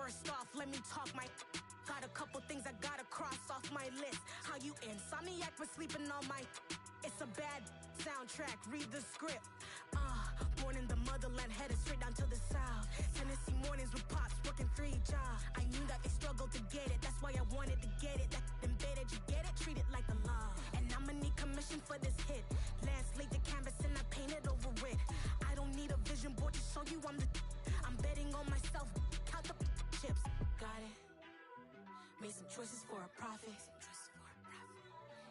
First off, let me talk my... Got a couple things I gotta cross off my list. How you insomniac for sleeping on my... It's a bad soundtrack, read the script. Born in the motherland, headed straight down to the south. Tennessee mornings with pops, working 3 jobs. I knew that they struggled to get it, that's why I wanted to get it. That embedded, you get it, treat it like a law. And I'ma need commission for this hit. Lance laid the canvas and I painted over it. I don't need a vision board to show you I'm the... I'm betting on myself, count the chips. Got it. Made some choices for a profit.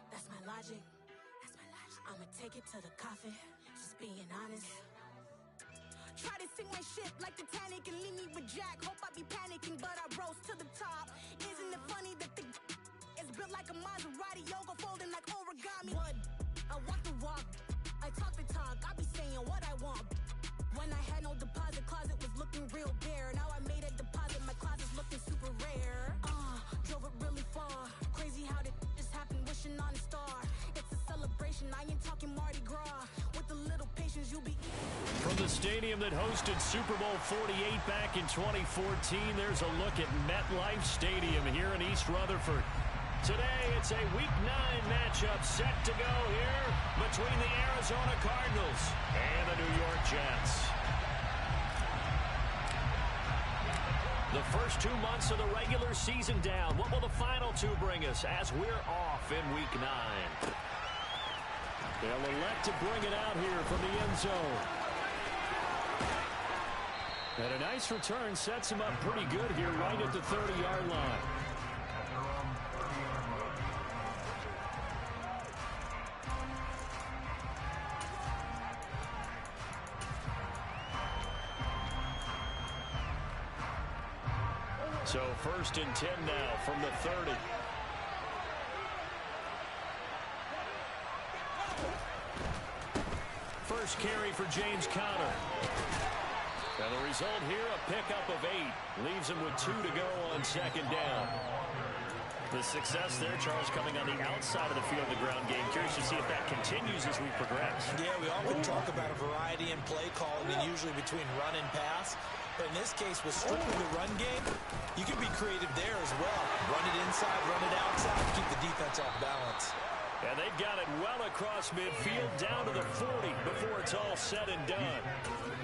That's my logic. I'ma take it to the coffin, just being honest. Try to sink my ship like Titanic and leave me with Jack. Hope I be panicking, but I rose to the top. Isn't it funny that the is built like a Maserati, yoga folding like origami? What? I walk the walk, I talk the talk, I be saying what I want. When I had no deposit, closet was looking real bare. Now I made a deposit, my closet's looking super rare. Drove it really far, crazy how did this happen, wishing on a star. It's a celebration, I ain't talking Mardi Gras. With a little patience, you'll be... From the stadium that hosted Super Bowl 48 back in 2014, there's a look at MetLife Stadium here in East Rutherford. Today, it's a Week 9 matchup set to go here between the Arizona Cardinals and the New York Jets. The first 2 months of the regular season down. What will the final 2 bring us as we're off in Week 9? They'll elect to bring it out here from the end zone. And a nice return sets him up pretty good here right at the 30-yard line. So 1st and 10 now from the 30. First carry for James Conner. And the result here, a pickup of 8. Leaves him with 2 to go on 2nd down. The success there, Charles, coming on the outside of the field of the ground game. Curious to see if that continues as we progress. Yeah, we often talk about a variety in play calling, and usually between run and pass. But in this case, with strictly the run game, you can be creative there as well. Run it inside, run it outside, keep the defense off balance. And they've got it well across midfield, down to the 40 before it's all said and done.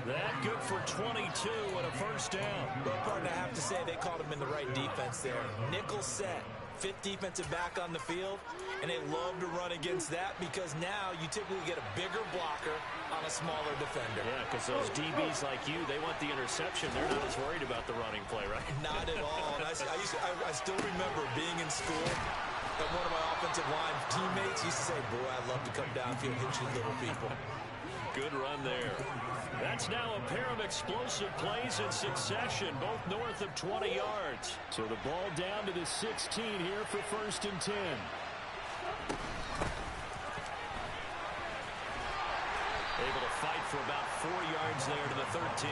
That good for 22 and a first down. Well, partner, I have to say they called him in the right defense there. Nickel set, 5th defensive back on the field, and they love to run against that because now you typically get a bigger blocker on a smaller defender. Yeah, because those DBs like you, they want the interception. They're not as worried about the running play, right? Not at all. And I still remember being in school, and one of my offensive line teammates used to say, boy, I'd love to come downfield and hit you little people. Good run there. That's now a pair of explosive plays in succession, both north of 20 yards. So the ball down to the 16 here for 1st and 10. Able to fight for about 4 yards there to the 13.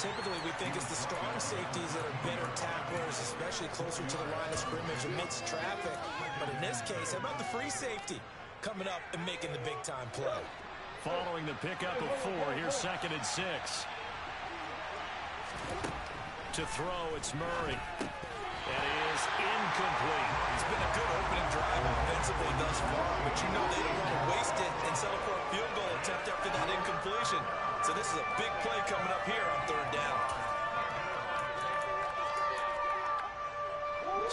Typically, we think it's the strong safeties that are better tacklers, especially closer to the line of scrimmage amidst traffic. But in this case, how about the free safety coming up and making the big-time play? Following the pickup of 4, here's 2nd and 6. To throw, it's Murray. And he is incomplete. It's been a good opening drive offensively thus far, but you know they don't want to waste it and settle for a field goal attempt after that incompletion. So this is a big play coming up here on 3rd down.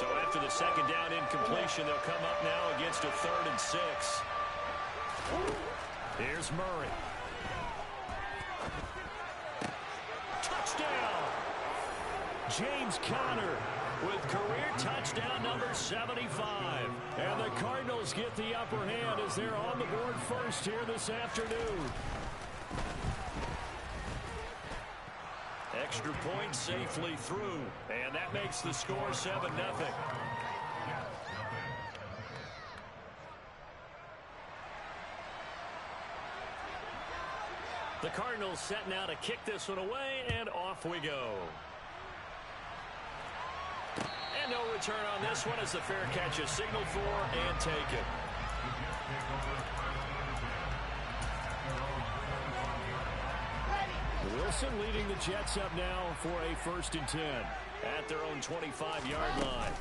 So after the 2nd down incompletion, they'll come up now against a 3rd and 6. Here's Murray. Touchdown! James Conner with career touchdown number 75. And the Cardinals get the upper hand as they're on the board first here this afternoon. Extra point safely through. And that makes the score 7-0. The Cardinals set now to kick this one away, and off we go. And no return on this one as the fair catch is signaled for and taken. Wilson leading the Jets up now for a 1st and 10 at their own 25-yard line.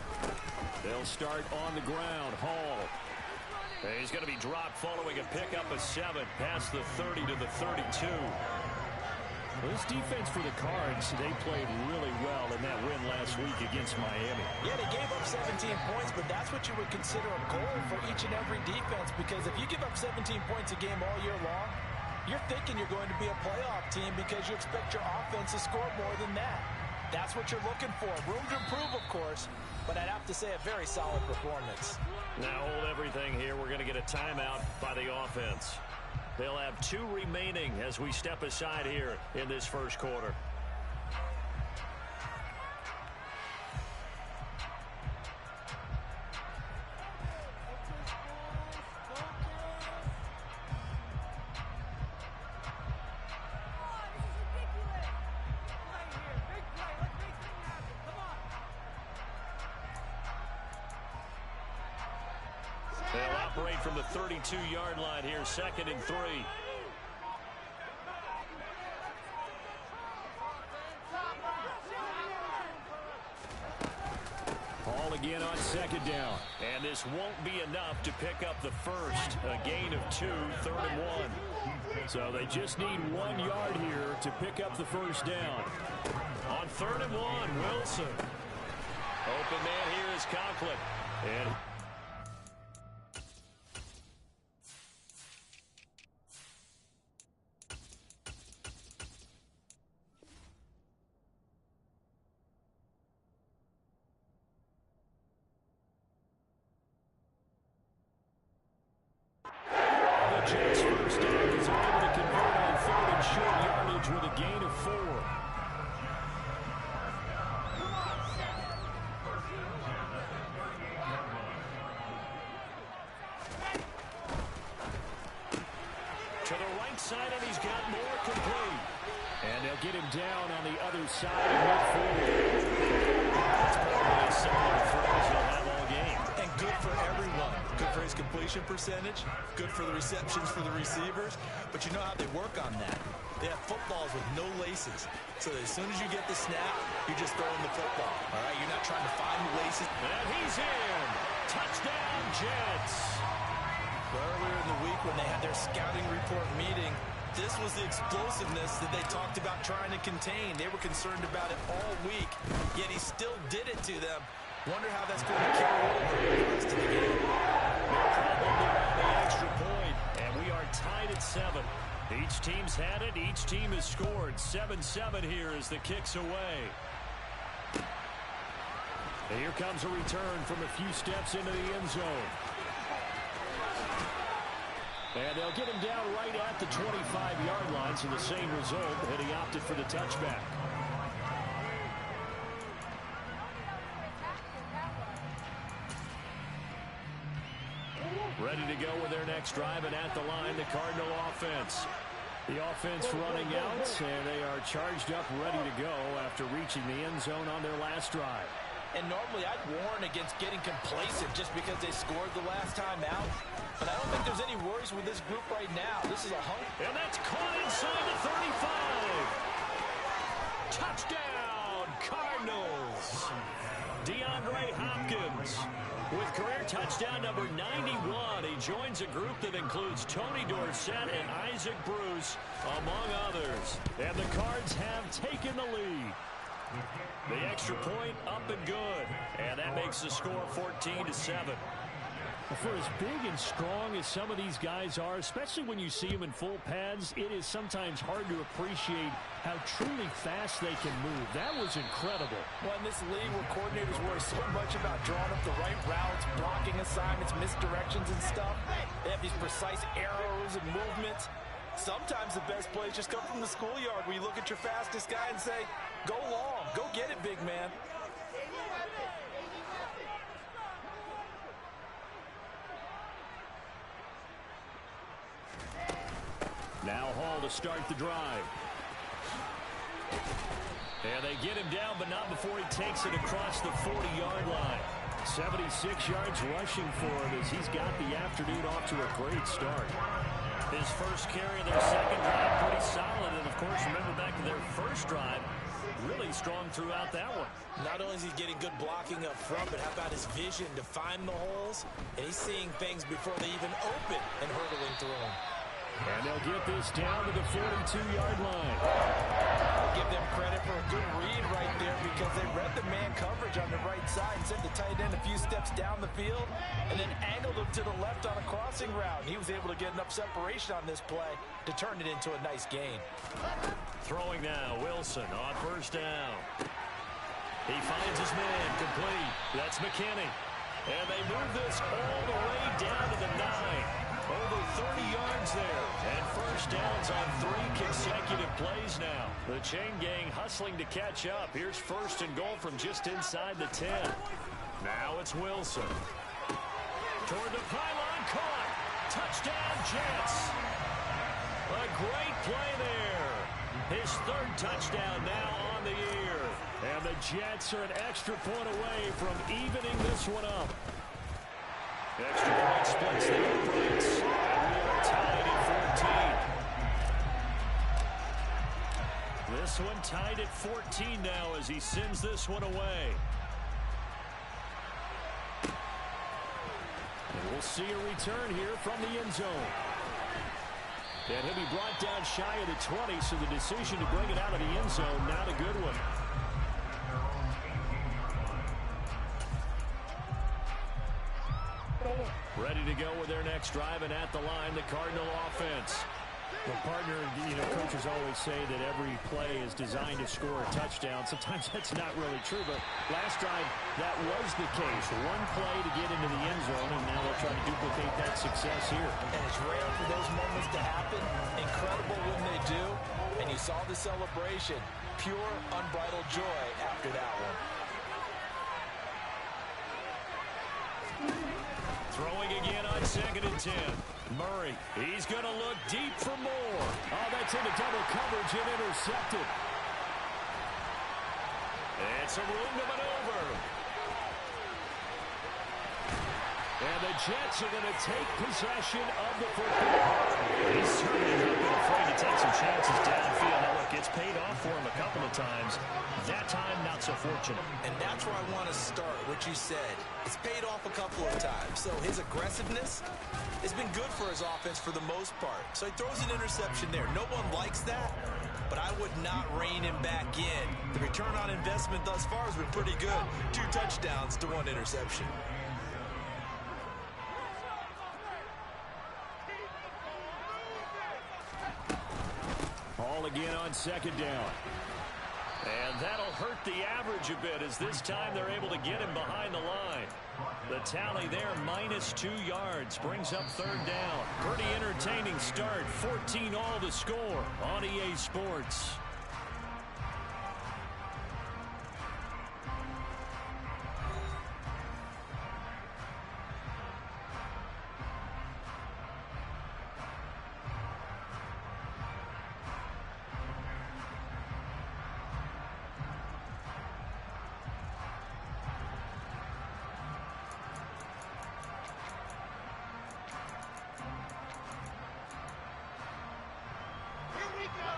They'll start on the ground. Hall. He's going to be dropped following a pickup of 7 past the 30 to the 32. Well, this defense for the Cards, they played really well in that win last week against Miami. Yeah, they gave up 17 points, but that's what you would consider a goal for each and every defense, because if you give up 17 points a game all year long, you're thinking you're going to be a playoff team because you expect your offense to score more than that. That's what you're looking for. Room to improve, of course, but I'd have to say a very solid performance. Now hold everything here. We're going to get a timeout by the offense. They'll have 2 remaining as we step aside here in this first quarter. They'll operate from the 32-yard line here, 2nd and 3. Hall again on 2nd down. And this won't be enough to pick up the first. A gain of 2, 3rd and 1. So they just need 1 yard here to pick up the first down. On 3rd and 1, Wilson. Open man here is Conklin. And Jets first down is able to convert on 3rd and short yardage with a gain of 4. To the right side, and he's got more complete. And they'll get him down on the other side of midfield. That's probably a similar throws he'll have all game. And good for everyone. Good for his completion percentage. Good for the receptions for the receivers. But you know how they work on that. They have footballs with no laces. So as soon as you get the snap, you're just throwing the football. All right, you're not trying to find the laces. And he's in. Touchdown, Jets. Earlier in the week when they had their scouting report meeting, this was the explosiveness that they talked about trying to contain. They were concerned about it all week, yet he still did it to them. Wonder how that's going to carry over the rest of the game. Probably on the extra point, and we are tied at 7. Each team's had it. Each team has scored. 7-7 here as the kick's away. And here comes a return from a few steps into the end zone. And they'll get him down right at the 25-yard line, so the same result, and he opted for the touchback. Ready to go with their next drive, and at the line, the Cardinal offense. The offense running out, and they are charged up, ready to go after reaching the end zone on their last drive. And normally I'd warn against getting complacent just because they scored the last time out. But I don't think there's any worries with this group right now. This is a hunt. And that's caught inside the 35. Touchdown, Cardinals. DeAndre Hopkins with career touchdown number 91. He joins a group that includes Tony Dorsett and Isaac Bruce, among others. And the Cards have taken the lead. The extra point up and good. And that makes the score 14-7. For as big and strong as some of these guys are, especially when you see them in full pads, it is sometimes hard to appreciate how truly fast they can move. That was incredible. Well, in this league where coordinators worry so much about drawing up the right routes, blocking assignments, misdirections and stuff, they have these precise arrows and movements. Sometimes the best plays just come from the schoolyard where you look at your fastest guy and say, go long, go get it, big man. Now Hall to start the drive. And they get him down, but not before he takes it across the 40-yard line. 76 yards rushing for him as he's got the afternoon off to a great start. His first carry of their second drive, pretty solid. And, of course, remember back to their first drive, really strong throughout that one. Not only is he getting good blocking up front, but how about his vision to find the holes? And he's seeing things before they even open and hurdling through them. And they'll get this down to the 42-yard line. I'll give them credit for a good read right there because they read the man coverage on the right side and sent the tight end a few steps down the field and then angled him to the left on a crossing route. And he was able to get enough separation on this play to turn it into a nice gain. Throwing now, Wilson on first down. He finds his man complete. That's McKinney. And they move this all the way down to the 9. Over 30 yards there. And first downs on 3 consecutive plays now. The chain gang hustling to catch up. Here's first and goal from just inside the 10. Now it's Wilson. Toward the pylon, caught. Touchdown, Jets. A great play there. His third touchdown now on the year. And the Jets are an extra point away from evening this one up. Extra point splits the difference. And we are tied at 14. This one tied at 14 now as he sends this one away. And we'll see a return here from the end zone. And he'll be brought down shy of the 20, so the decision to bring it out of the end zone, not a good one. Ready to go with their next drive, and at the line, the Cardinal offense. Well, partner, coaches always say that every play is designed to score a touchdown. Sometimes that's not really true, but last drive, that was the case. One play to get into the end zone, and now they'll try to duplicate that success here. And it's rare for those moments to happen. Incredible when they do. And you saw the celebration. Pure, unbridled joy after that one. Throwing again on 2nd and 10. Murray, he's going to look deep for more. Oh, that's into double coverage and intercepted. It's a room to maneuver. And the Jets are going to take possession of the football. He's certainly not been afraid to take some chances downfield. Now, look, it's paid off for him a couple of times. That time, not so fortunate. And that's where I want to start, what you said. It's paid off a couple of times. So his aggressiveness has been good for his offense for the most part. So he throws an interception there. No one likes that, but I would not rein him back in. The return on investment thus far has been pretty good. 2 touchdowns to 1 interception. Ball again on 2nd down. And that'll hurt the average a bit as this time they're able to get him behind the line. The tally there, -2 yards, brings up 3rd down. Pretty entertaining start. 14 all to score on EA Sports.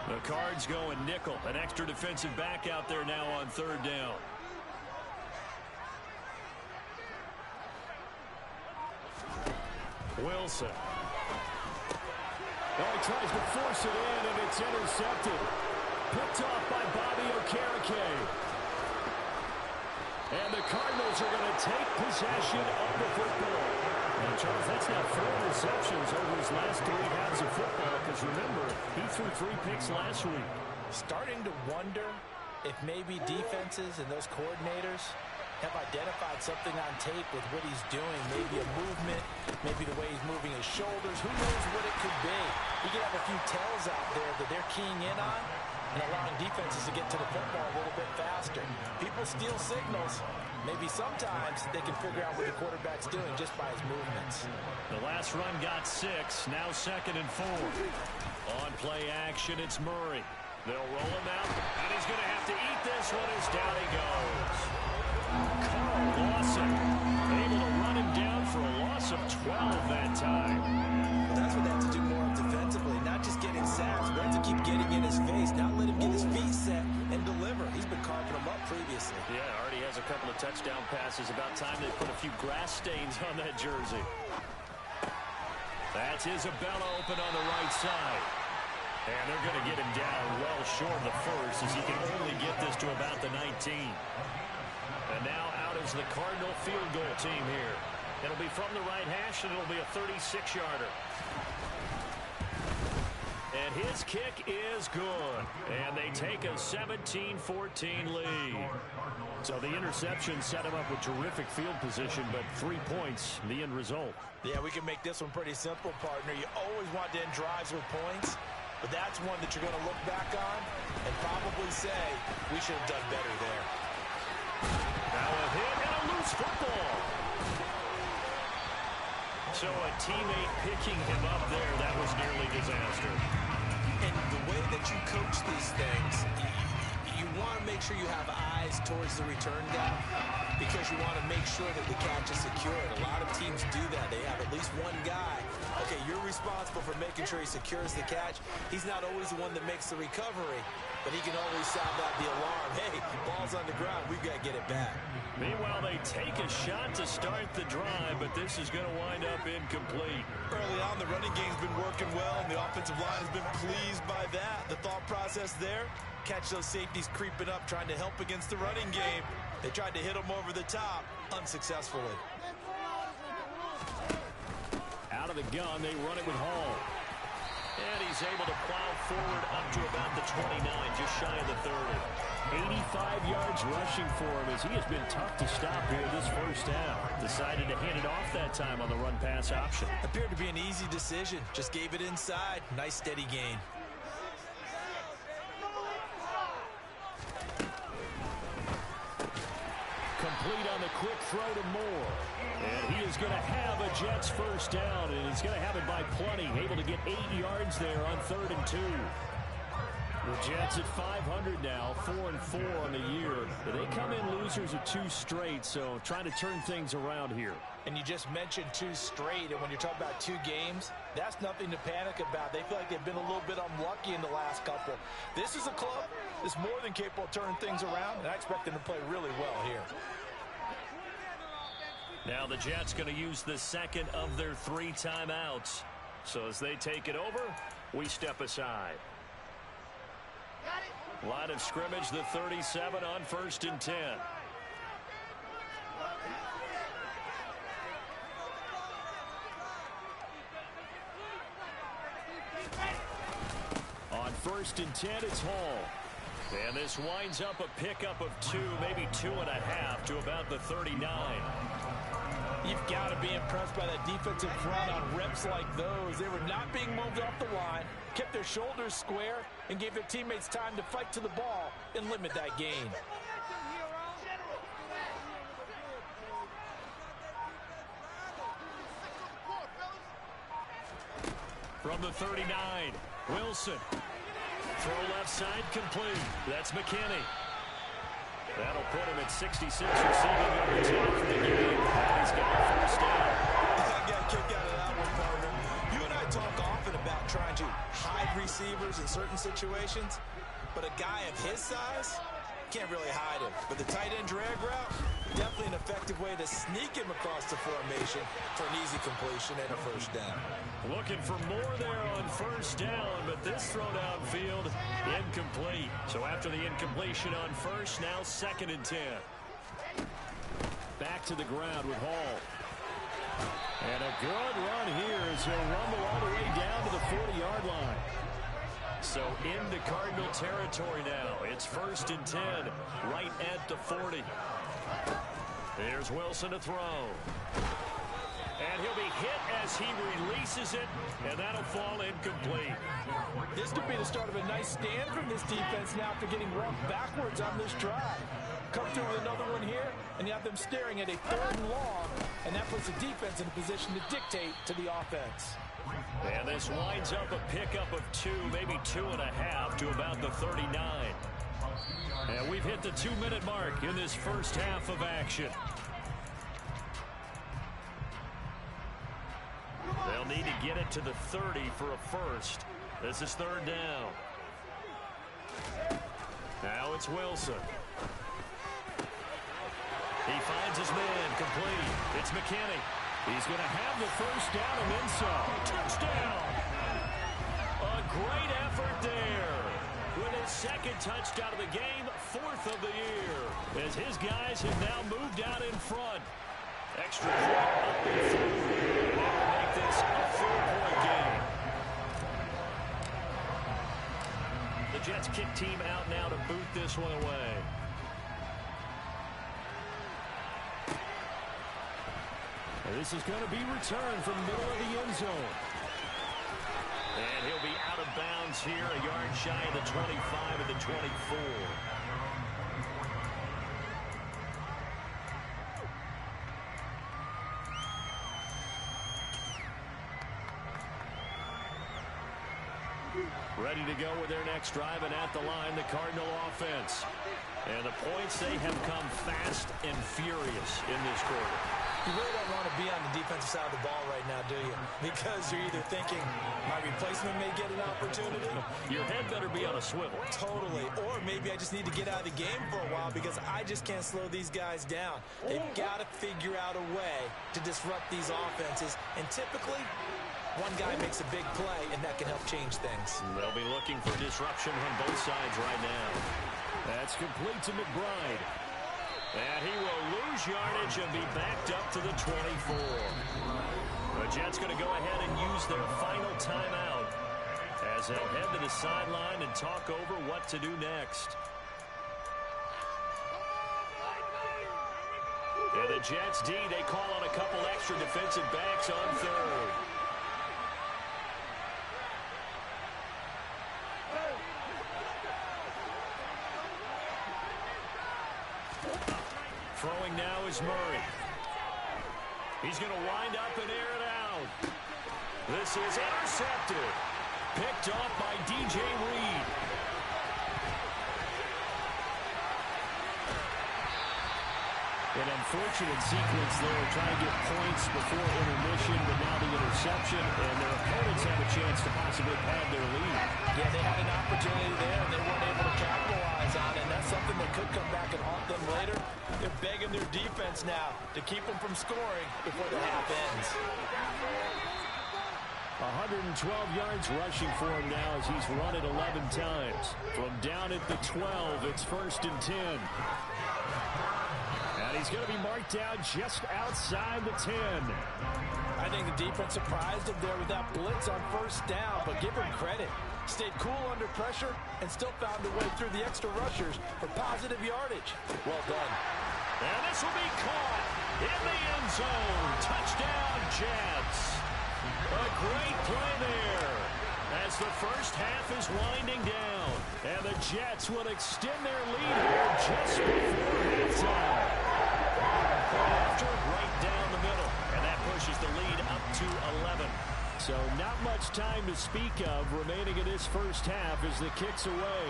The Cards going nickel. An extra defensive back out there now on 3rd down. Wilson. Oh, he tries to force it in, and it's intercepted. Picked off by Bobby Okereke. And the Cardinals are going to take possession of the football. And Charles, that's now 4 receptions over his last 3 halves of football, because remember, he threw 3 picks last week. Starting to wonder if maybe defenses and those coordinators have identified something on tape with what he's doing. Maybe a movement, maybe the way he's moving his shoulders. Who knows what it could be? He could have a few tells out there that they're keying in on and allowing defenses to get to the football a little bit faster. People steal signals. Maybe sometimes they can figure out what the quarterback's doing just by his movements. The last run got 6, now 2nd and 4. On play action, it's Murray. They'll roll him out, and he's going to have to eat this one as down he goes. Carl Lawson able to run him down for a loss of 12 that time. That's what they have to do more of defensively. getting in his face. Now let him get his feet set and deliver. He's been carving them up previously. Yeah, already has a couple of touchdown passes. About time they put a few grass stains on that jersey. That's Isabella open on the right side. And they're going to get him down well short of the first, as he can only get this to about the 19. And now out is the Cardinal field goal team here. It'll be from the right hash, and it'll be a 36-yarder. And his kick is good. And they take a 17-14 lead. So the interception set him up with terrific field position, but 3 points, the end result. Yeah, we can make this one pretty simple, partner. You always want to end drives with points, but that's one that you're going to look back on and probably say, we should have done better there. Now a hit and a loose football. So a teammate picking him up there, that was nearly disaster. And the way that you coach these things, you want to make sure you have eyes towards the return guy because you want to make sure that the catch is secured. A lot of teams do that. They have at least one guy. Okay, you're responsible for making sure he secures the catch. He's not always the one that makes the recovery, but he can always sound out the alarm. Hey, ball's on the ground. We've got to get it back. Meanwhile, they take a shot to start the drive, but this is going to wind up incomplete. Early on, the running game's been working well, and the offensive line has been pleased by that. The thought process there, catch those safeties creeping up, trying to help against the running game. They tried to hit them over the top, unsuccessfully. Out of the gun, they run it with Hall. And he's able to plow forward up to about the 29, just shy of the 30. 85 yards rushing for him as he has been tough to stop here this first half. Decided to hand it off that time on the run-pass option. Appeared to be an easy decision. Just gave it inside. Nice steady gain. Complete on the quick throw to Moore. And he is going to have a Jets first down, and he's going to have it by plenty. Able to get 8 yards there on 3rd and 2. The Jets at 500 now, 4-4 on the year. They come in losers of 2 straight, so trying to turn things around here. And you just mentioned 2 straight, and when you're talking about 2 games, that's nothing to panic about. They feel like they've been a little bit unlucky in the last couple. This is a club that's more than capable of turning things around, and I expect them to play really well here. Now the Jets going to use the second of their 3 timeouts. So as they take it over, we step aside. Line of scrimmage, the 37 on 1st and 10. On 1st and 10, it's Hall. And this winds up a pickup of 2, maybe 2.5 to about the 39. You've got to be impressed by that defensive front on reps like those. They were not being moved off the line, kept their shoulders square, and gave their teammates time to fight to the ball and limit that gain. From the 39, Wilson. Throw left side complete. That's McKinney. That'll put him at 66 receiving yards off the game. And he's got a first down. I got a kick out of that one, partner. You and I talk often about trying to hide receivers in certain situations, but a guy of his size can't really hide him. But the tight end drag route, definitely an effective way to sneak him across the formation for an easy completion and a first down. Looking for more there on first down, but this throw downfield incomplete. So after the incompletion on first, now 2nd and 10. Back to the ground with Hall. And a good run here as he'll rumble all the way down to the 40-yard line. So into Cardinal territory now. It's 1st and 10, right at the 40. There's Wilson to throw. And he'll be hit as he releases it, and that'll fall incomplete. This could be the start of a nice stand from this defense now after getting walked backwards on this drive. Come through with another one here, and you have them staring at a 3rd and long, and that puts the defense in a position to dictate to the offense. And this winds up a pickup of 2, maybe 2.5 to about the 39. And we've hit the 2-minute mark in this first half of action. They'll need to get it to the 30 for a first. This is 3rd down. it's Wilson. He finds his man, complete. It's McKinney. He's going to have the first down and then some. Touchdown! A great effort there. With his second touchdown of the game, fourth of the year. As his guys have now moved out in front. Extra point up and through. Make this a 4-point game. The Jets kick team out now to boot this one away. And this is going to be returned from the middle of the end zone. And he'll be out of bounds here, a yard shy of the 25 of the 24. Ready to go with their next drive, and at the line, the Cardinal offense. And the points, they have come fast and furious in this quarter. You really don't want to be on the defensive side of the ball right now, do you? Because you're either thinking, my replacement may get an opportunity. Your head better be on a swivel. Totally. Or maybe I just need to get out of the game for a while because I just can't slow these guys down. They've got to figure out a way to disrupt these offenses. And typically, one guy makes a big play, and that can help change things. They'll be looking for disruption on both sides right now. That's complete to McBride. And he will lose yardage and be backed up to the 24. The Jets going to go ahead and use their final timeout as they'll head to the sideline and talk over what to do next. And the Jets D, they call on a couple extra defensive backs on third. Throwing now is Murray. He's going to wind up and air it out. This is intercepted. Picked off by DJ Reed. An unfortunate sequence there, trying to get points before intermission, but now the interception, and their opponents have a chance to possibly pad their lead. Yeah, they had an opportunity there, and they weren't able to capitalize on it, and that's something that could come back and haunt them later. They're begging their defense now to keep them from scoring before the half ends. 112 yards rushing for him now as he's run it 11 times. From down at the 12, it's 1st and 10. And he's going to be marked down just outside the 10. I think the defense surprised him there with that blitz on 1st down, but give him credit. Stayed cool under pressure and still found a way through the extra rushers for positive yardage. Well done. And this will be caught in the end zone. Touchdown, Jets. A great play there as the first half is winding down. And the Jets will extend their lead here just before halftime. After right down the middle. And that pushes the lead up to 11. So not much time to speak of remaining in this first half as the kick's away.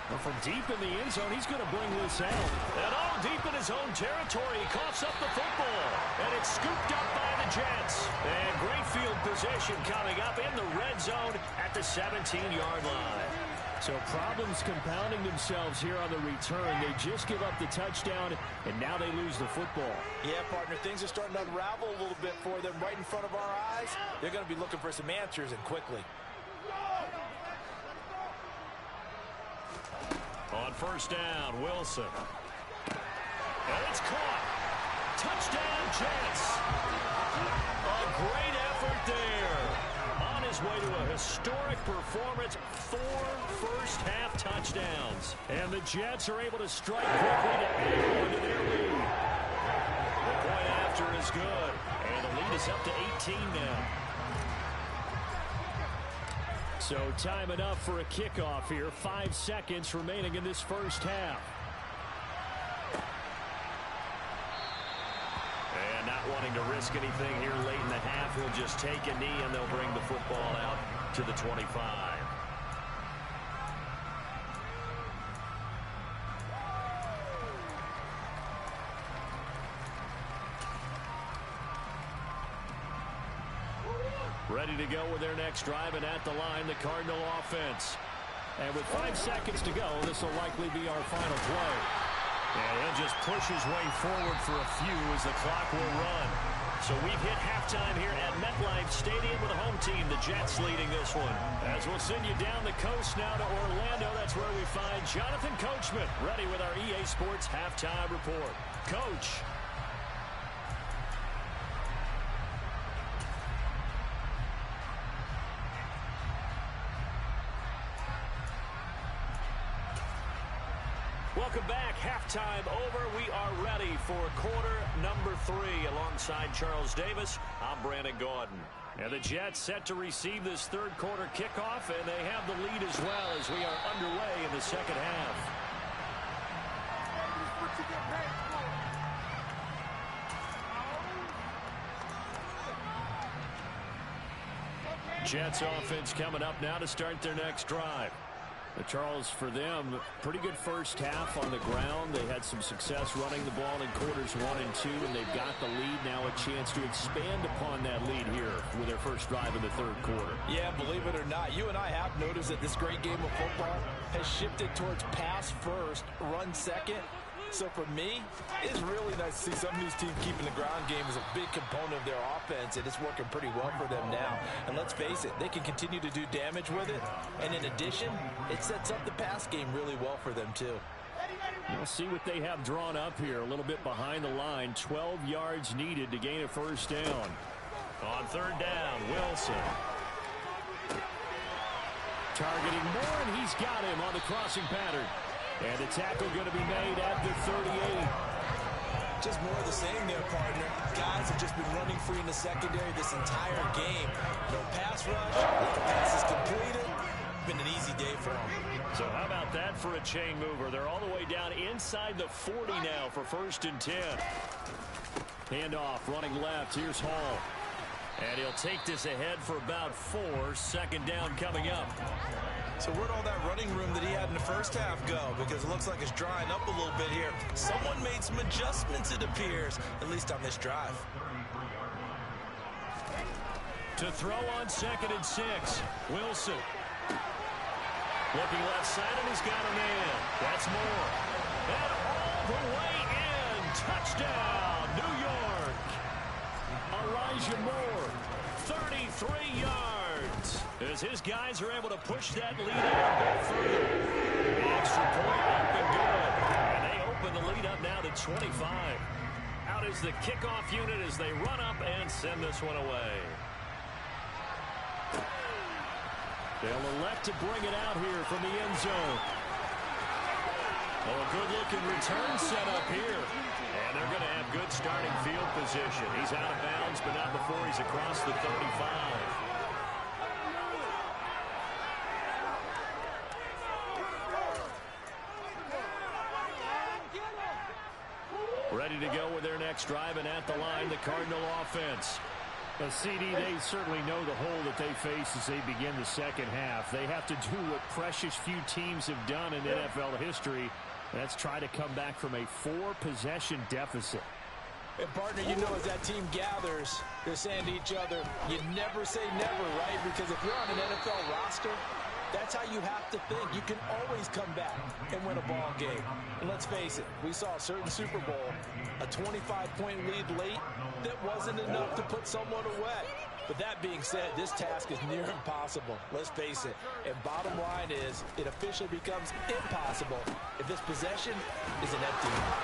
Well, from deep in the end zone, he's going to bring this out. And all deep in his own territory, he coughs up the football. And it's scooped up by the Jets. And great field position coming up in the red zone at the 17-yard line. So problems compounding themselves here on the return. They just give up the touchdown, and now they lose the football. Yeah, partner, things are starting to unravel a little bit for them right in front of our eyes. They're going to be looking for some answers, and quickly. On 1st down, Wilson. And it's caught. Touchdown, Jets. A great effort there. On his way to a historic performance, 4 first-half touchdowns. And the Jets are able to strike quickly to add on to their lead. The point after is good. And the lead is up to 18 now. So time enough for a kickoff here. 5 seconds remaining in this first half. And not wanting to risk anything here late in the half, he'll just take a knee and they'll bring the football out to the 25. Ready to go with their next drive, and at the line, the Cardinal offense. And with 5 seconds to go, this will likely be our final play. And he'll just push his way forward for a few as the clock will run. So we've hit halftime here at MetLife Stadium with a home team, the Jets, leading this one. As we'll send you down the coast now to Orlando, that's where we find Jonathan Coachman, ready with our EA Sports halftime report. Coach. Welcome back. Halftime over. We are ready for quarter number 3. Alongside Charles Davis, I'm Brandon Gaudin. And the Jets set to receive this third quarter kickoff, and they have the lead as well as we are underway in the second half. Jets offense coming up now to start their next drive. Charles, for them, pretty good first half on the ground. They had some success running the ball in quarters 1 and 2, and they've got the lead now, a chance to expand upon that lead here with their first drive in the third quarter. Yeah, believe it or not, you and I have noticed that this great game of football has shifted towards pass first, run second. So for me, it's really nice to see some of these teams keeping the ground game as a big component of their offense, and it's working pretty well for them now. And let's face it, they can continue to do damage with it. And in addition, it sets up the pass game really well for them too. We'll see what they have drawn up here. A little bit behind the line. 12 yards needed to gain a first down. On third down, Wilson. Targeting Moore, and he's got him on the crossing pattern. And the tackle going to be made at the 38. Just more of the same there, partner. Guys have just been running free in the secondary this entire game. No pass rush. The pass is completed. Been an easy day for them. So how about that for a chain mover? They're all the way down inside the 40 now for 1st and 10. Handoff, running left. Here's Hall. And he'll take this ahead for about 4. 2nd down coming up. So where'd all that running room that he had in the first half go? Because it looks like it's drying up a little bit here. Someone made some adjustments, it appears, at least on this drive. To throw on 2nd and 6. Wilson. Looking left side, and he's got a man. That's Moore. And all the way in. Touchdown, New York. Elijah Moore, 33 yards. As his guys are able to push that lead out a bit further. The extra point up and good. And they open the lead up now to 25. Out is the kickoff unit as they run up and send this one away. They'll elect to bring it out here from the end zone. Oh, a good-looking return set up here. And they're going to have good starting field position. He's out of bounds, but not before he's across the 35. Ready to go with their next drive, and at the line, the Cardinal offense. CD, they certainly know the hole that they face as they begin the second half. They have to do what precious few teams have done in NFL history. That's try to come back from a 4-possession deficit. And partner, you know, as that team gathers, they're saying to each other, you never say never, right? Because if you're on an NFL roster, that's how you have to think. You can always come back and win a ball game. And let's face it, we saw a certain Super Bowl, a 25-point lead late that wasn't enough to put someone away. But that being said, this task is near impossible. Let's face it. And bottom line is, it officially becomes impossible if this possession is an empty one.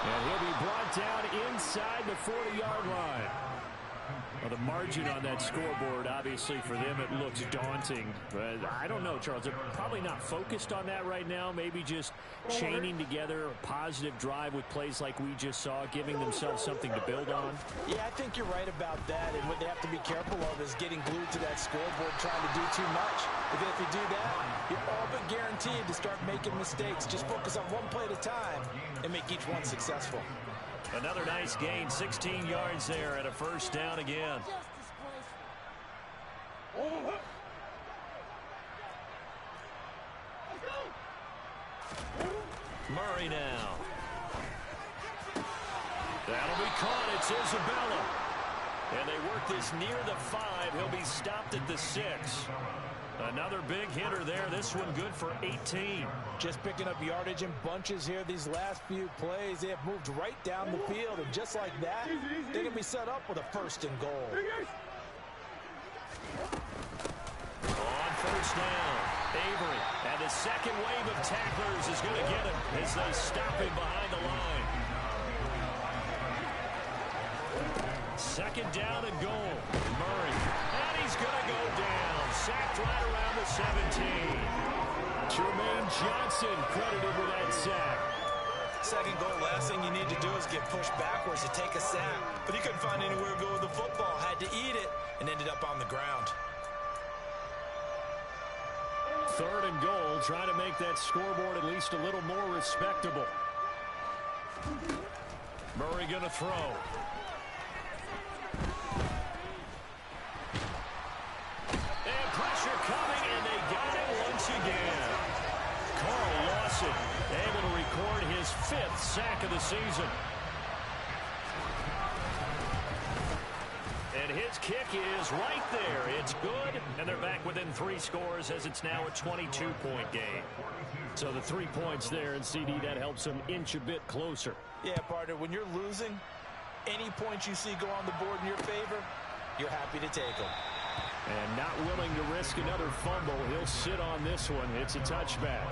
And he'll be brought down inside the 40-yard line. Well, the margin on that scoreboard, obviously, for them, it looks daunting. But I don't know, Charles. They're probably not focused on that right now. Maybe just chaining together a positive drive with plays like we just saw, giving themselves something to build on. Yeah, I think you're right about that. And what they have to be careful of is getting glued to that scoreboard, trying to do too much. Because if you do that, you're all but guaranteed to start making mistakes. Just focus on one play at a time and make each one successful. Another nice gain, 16 yards there and a first down again. Murray now. That'll be caught. It's Isabella. And they work this near the 5. He'll be stopped at the 6. Another big hitter there. This one good for 18. Just picking up yardage in bunches here these last few plays. They have moved right down the field, and just like that, they can be set up with a 1st and goal. On first down, Avery. And the second wave of tacklers is going to get him as they stop him behind the line. Second down and goal. Murray. And he's going to go down. Sacked right around the 17. Jermaine Johnson credited with that sack. Second goal, last thing you need to do is get pushed backwards to take a sack. But he couldn't find anywhere to go with the football. Had to eat it and ended up on the ground. Third and goal, trying to make that scoreboard at least a little more respectable. Murray going to throw. And pressure coming, and they got it once again. Carl Lawson able to record his 5th sack of the season. And his kick is right there. It's good, and they're back within 3 scores as it's now a 22-point game. So the 3 points there, and CD, that helps them inch a bit closer. Yeah, partner, when you're losing, any points you see go on the board in your favor, you're happy to take them. And not willing to risk another fumble, he'll sit on this one. It's a touchback.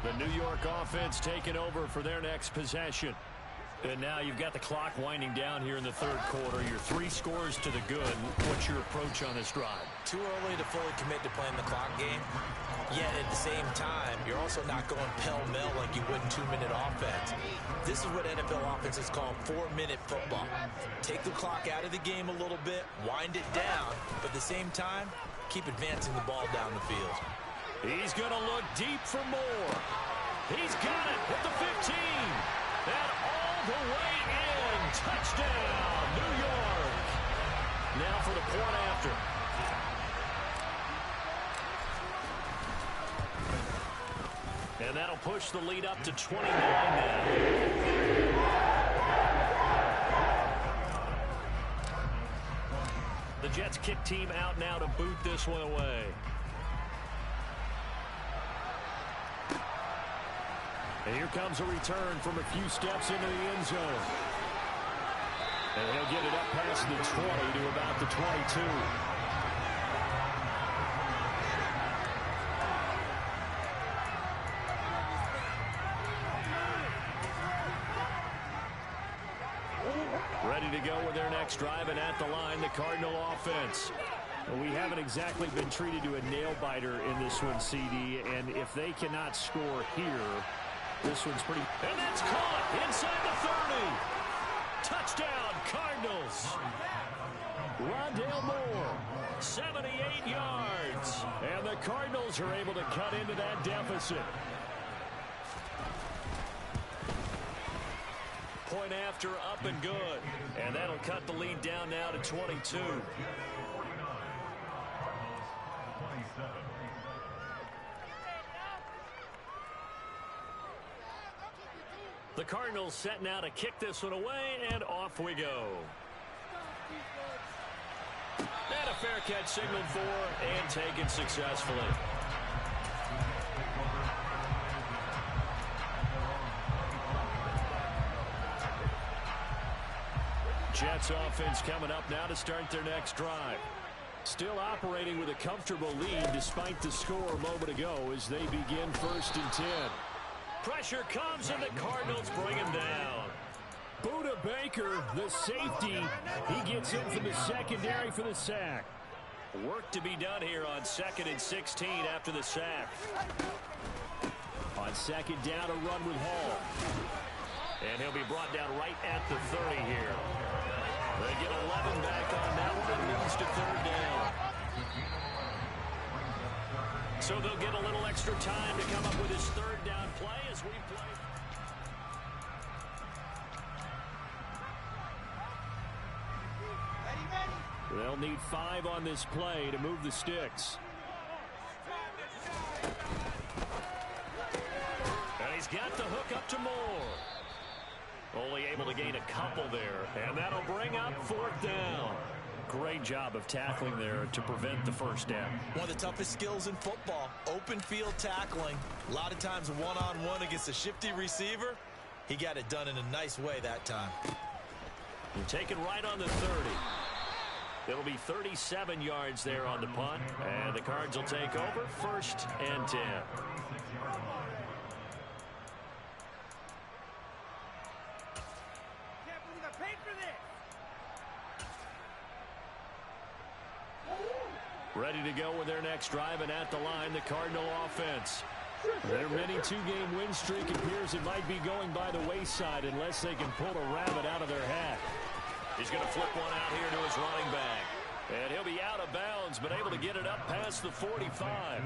The New York offense taking over for their next possession. And now you've got the clock winding down here in the 3rd quarter. Your 3 scores to the good. What's your approach on this drive? Too early to fully commit to playing the clock game. Yet at the same time, you're also not going pell-mell like you would in 2-minute offense. This is what NFL offenses call 4-minute football. Take the clock out of the game a little bit, wind it down, but at the same time, keep advancing the ball down the field. He's going to look deep for more. He's got it at the 15. And all the way in. Touchdown, New York. Now for the point after. And that'll push the lead up to 29 now. The Jets kick team out now to boot this one away. And here comes a return from a few steps into the end zone. And he'll get it up past the 20 to about the 22. Ready to go with their next drive, and at the line, the Cardinal offense. Well, we haven't exactly been treated to a nail-biter in this one, CD, and if they cannot score here, this one's pretty... And that's caught inside the 30. Touchdown, Cardinals. Rondale Moore, 78 yards. And the Cardinals are able to cut into that deficit. Point after, up and good. And that'll cut the lead down now to 22. The Cardinals set now to kick this one away, and off we go. And a fair catch signaled for and taken successfully. Jets offense coming up now to start their next drive. Still operating with a comfortable lead despite the score a moment ago as they begin 1st and 10. Pressure comes, and the Cardinals bring him down. Buda Baker, the safety, he gets in from the secondary for the sack. Work to be done here on 2nd and 16 after the sack. On 2nd down, a run with Hall. And he'll be brought down right at the 30 here. They get 11 back on that one and moves to 3rd down. So they'll get a little extra time to come up with his 3rd down play as we play. They'll need 5 on this play to move the sticks. And he's got the hook up to Moore. Only able to gain a couple there, and that'll bring up 4th down. Great job of tackling there to prevent the first down. One of the toughest skills in football, open field tackling. A lot of times one-on-one against a shifty receiver. He got it done in a nice way that time. We'll take it right on the 30. It'll be 37 yards there on the punt, and the Cards will take over 1st and 10. Ready to go with their next drive, and at the line, the Cardinal offense. Their mini 2-game win streak appears it might be going by the wayside unless they can pull a rabbit out of their hat. He's going to flip one out here to his running back. And he'll be out of bounds, but able to get it up past the 45.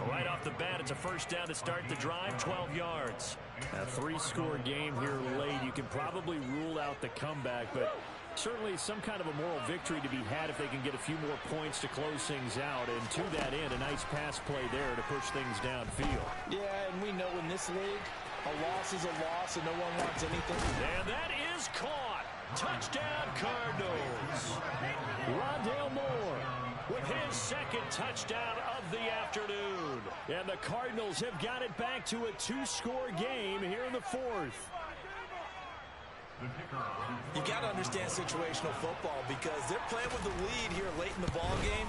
Right off the bat, it's a first down to start the drive, 12 yards. A 3-score game here late. You can probably rule out the comeback, but certainly some kind of a moral victory to be had if they can get a few more points to close things out. And to that end, a nice pass play there to push things downfield. Yeah, and we know in this league, a loss is a loss and no one wants anything. And that is caught. Touchdown, Cardinals. Rondale Moore with his 2nd touchdown of the afternoon. And the Cardinals have got it back to a 2-score game here in the 4th. You got to understand situational football because they're playing with the lead here late in the ball game.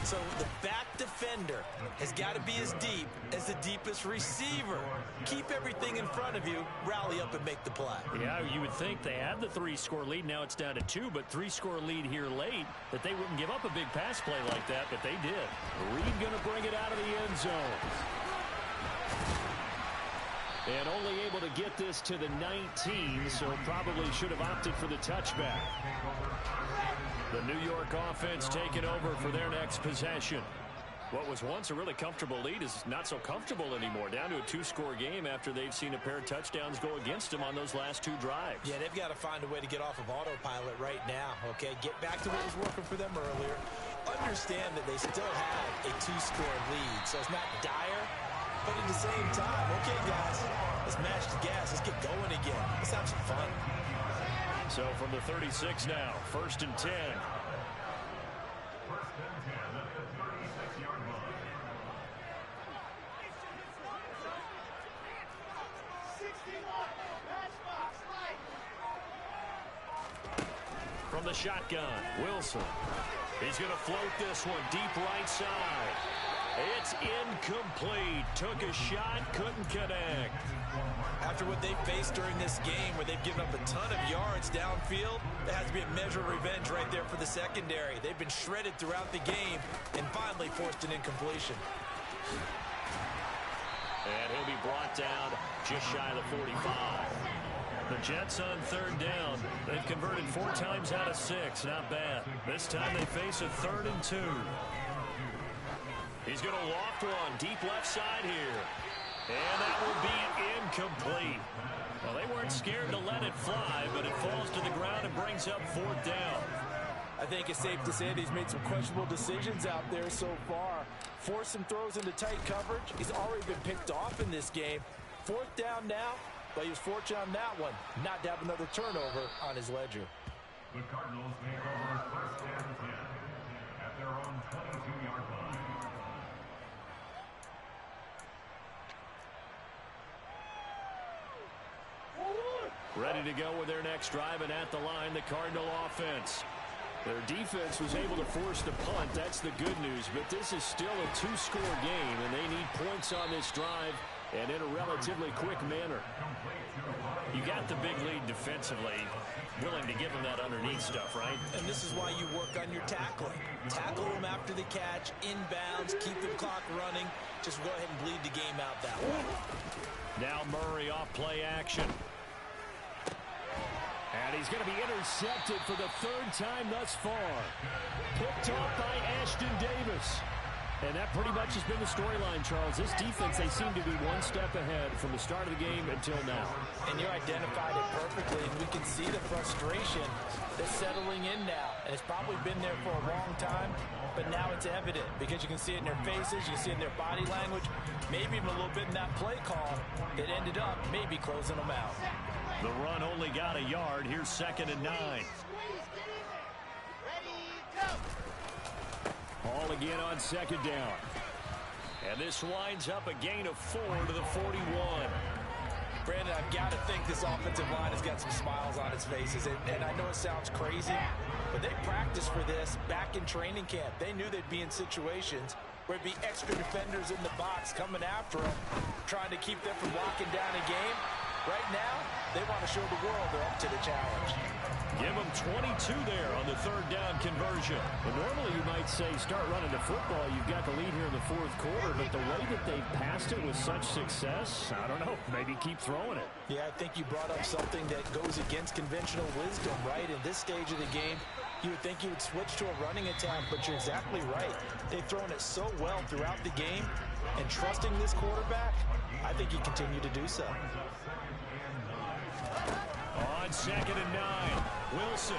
So the back defender has got to be as deep as the deepest receiver. Keep everything in front of you, rally up and make the play. Yeah, you would think they had the 3-score lead. Now it's down to 2, but 3-score lead here late that they wouldn't give up a big pass play like that, but they did. Reed going to bring it out of the end zone. And only able to get this to the 19, so probably should have opted for the touchback. The New York offense taking over for their next possession. What was once a really comfortable lead is not so comfortable anymore. Down to a 2-score game after they've seen a pair of touchdowns go against them on those last 2 drives. Yeah, they've got to find a way to get off of autopilot right now, okay? Get back to what was working for them earlier. Understand that they still have a 2-score lead, so it's not dire. But at the same time, okay, guys, let's match the gas. Let's get going again. Let's have some fun. So from the 36 now, 1st and 10. From the shotgun, Wilson. He's going to float this one deep right side. It's incomplete. Took a shot, couldn't connect. After what they faced during this game where they've given up a ton of yards downfield, there has to be a measure of revenge right there for the secondary. They've been shredded throughout the game and finally forced an incompletion. And he'll be brought down just shy of the 45. The Jets on 3rd down. They've converted 4 times out of 6. Not bad. This time they face a 3rd and 2. He's going to loft one deep left side here. And that will be incomplete. Well, they weren't scared to let it fly, but it falls to the ground and brings up 4th down. I think it's safe to say that he's made some questionable decisions out there so far. Forced some throws into tight coverage. He's already been picked off in this game. 4th down now, but he was fortunate on that one not to have another turnover on his ledger. The Cardinals take over 1st and 10 at their own 22-yard line. Ready to go with their next drive, and at the line, the Cardinal offense. Their defense was able to force the punt. That's the good news, but this is still a 2-score game, and they need points on this drive and in a relatively quick manner. You got the big lead defensively, willing to give them that underneath stuff, right? And this is why you work on your tackling. Tackle them after the catch, inbounds, keep the clock running. Just go ahead and bleed the game out that way. Now Murray off play action. And he's going to be intercepted for the 3rd time thus far. Picked off by Ashton Davis. And that pretty much has been the storyline, Charles. This defense, they seem to be one step ahead from the start of the game until now. And you identified it perfectly, and we can see the frustration that's settling in now. And it's probably been there for a long time, but now it's evident because you can see it in their faces, you can see it in their body language, maybe even a little bit in that play call. it ended up maybe closing them out. The run only got a yard. Here's 2nd and 9. Ball again on 2nd down. And this winds up a gain of 4 to the 41. Brandon, I've got to think this offensive line has got some smiles on its faces. And I know it sounds crazy, but they practiced for this back in training camp. They knew they'd be in situations where it'd be extra defenders in the box coming after them, trying to keep them from locking down a game. Right now, they want to show the world they're up to the challenge. Give them 22 there on the 3rd down conversion. Well, normally you might say start running the football. You've got the lead here in the 4th quarter, but the way that they've passed it with such success, I don't know, maybe keep throwing it. Yeah, I think you brought up something that goes against conventional wisdom, right? In this stage of the game, you would think you would switch to a running attack, but you're exactly right. They've thrown it so well throughout the game, and trusting this quarterback, I think you continue to do so. On 2nd and 9, Wilson.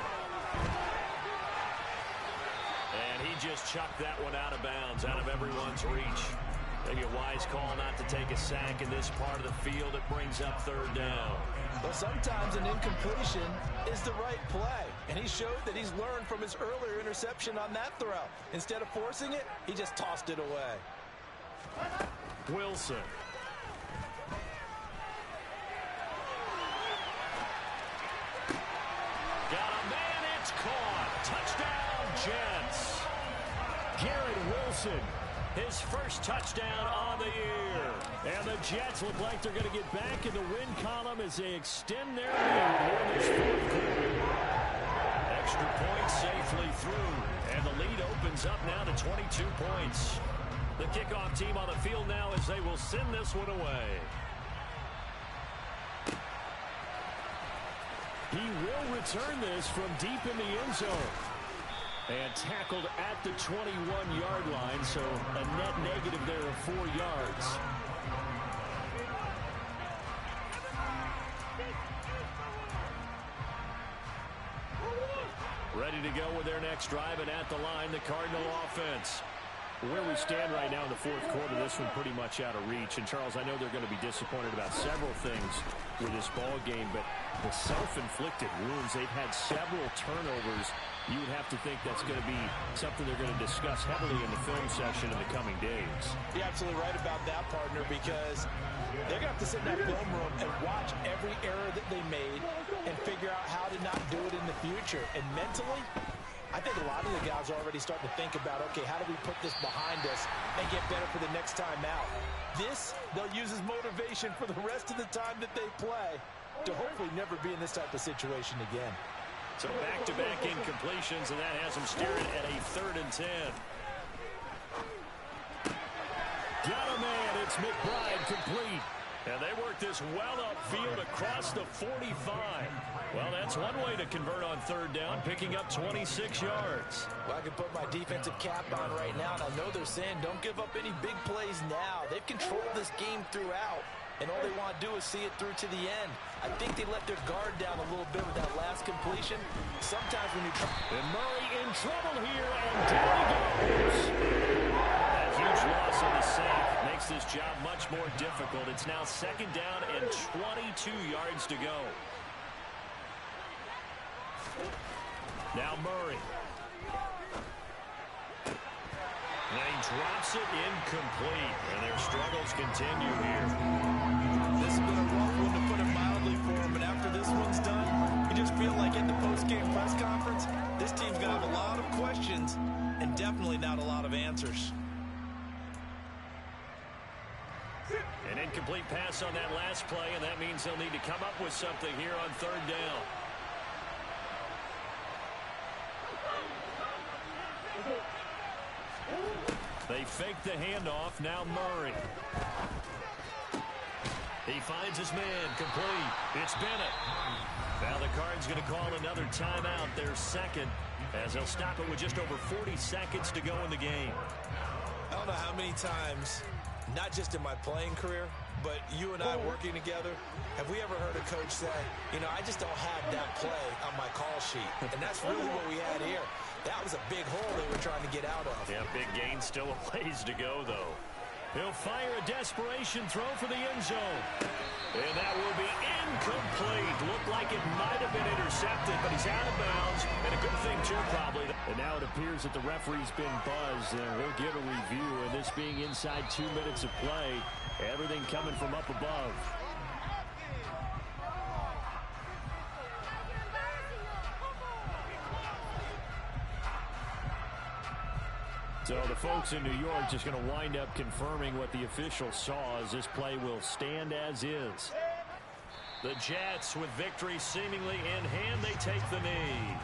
And he just chucked that one out of bounds, out of everyone's reach. Maybe a wise call not to take a sack in this part of the field. It brings up 3rd down. But sometimes an incompletion is the right play. And he showed that he's learned from his earlier interception on that throw. Instead of forcing it, he just tossed it away. Wilson. Got a man, it's caught. Touchdown, Jets. Garrett Wilson, his first touchdown on the year. And the Jets look like they're going to get back in the win column as they extend their lead here in this 4th quarter. Extra point safely through, and the lead opens up now to 22 points. The kickoff team on the field now as they will send this one away. He will return this from deep in the end zone. And tackled at the 21-yard line, so a net negative there of 4 yards. Ready to go with their next drive, and at the line, the Cardinal offense. Where we stand right now in the 4th quarter, this one pretty much out of reach. And, Charles, I know they're going to be disappointed about several things with this ball game, but the self-inflicted wounds, they've had several turnovers. You would have to think that's going to be something they're going to discuss heavily in the film session in the coming days. You're absolutely right about that, partner, because they're going to have to sit in that film room and watch every error that they made and figure out how to not do it in the future. And mentally, I think a lot of the guys are already starting to think about, okay, how do we put this behind us and get better for the next time out? This, they'll use as motivation for the rest of the time that they play to hopefully never be in this type of situation again. So back-to-back incompletions, and that has them steering at a 3rd and 10. Got a man, it's McBride complete. And they work this well upfield across the 45. Well, that's one way to convert on 3rd down, picking up 26 yards. Well, I can put my defensive cap on right now, and I know they're saying don't give up any big plays now. They've controlled this game throughout, and all they want to do is see it through to the end. I think they let their guard down a little bit with that last completion. Sometimes when you try... And Murray in trouble here, and down he goes. That huge loss on the sack makes this job much more difficult. It's now 2nd down and 22 yards to go. Now Murray. And he drops it incomplete. And their struggles continue here. This has been a rough one, to put it mildly, for him. But after this one's done, you just feel like at the post-game press conference, this team's going to have a lot of questions and definitely not a lot of answers. An incomplete pass on that last play, and that means they'll need to come up with something here on 3rd down. They fake the handoff. Now Murray. He finds his man. Complete. It's Bennett. Now the Cards going to call another timeout. Their 2nd, as they'll stop it with just over 40 seconds to go in the game. I don't know how many times, not just in my playing career, but you and I working together, have we ever heard a coach say, you know, I just don't have that play on my call sheet. And that's really what we had here. That was a big hole they were trying to get out of. Yeah, big gain, still a ways to go, though. He'll fire a desperation throw for the end zone. And that will be incomplete. Looked like it might have been intercepted, but he's out of bounds. And a good thing, too, probably. And now it appears that the referee's been buzzed, and we'll get a review. And this being inside 2 minutes of play, everything coming from up above. So the folks in New York just going to wind up confirming what the official saw, as this play will stand as is. The Jets, with victory seemingly in hand, they take the knee.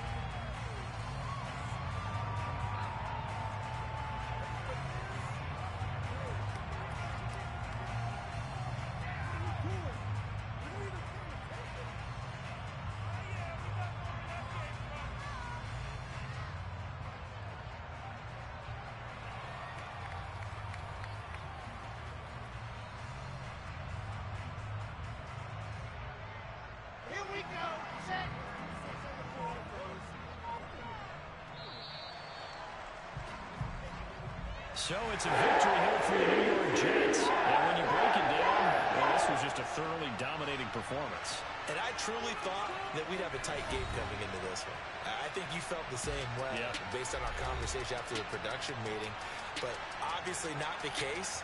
So it's a victory here for the New York Jets. And when you break it down, well, this was just a thoroughly dominating performance. And I truly thought that we'd have a tight game coming into this one. I think you felt the same way based on our conversation after the production meeting. But obviously not the case.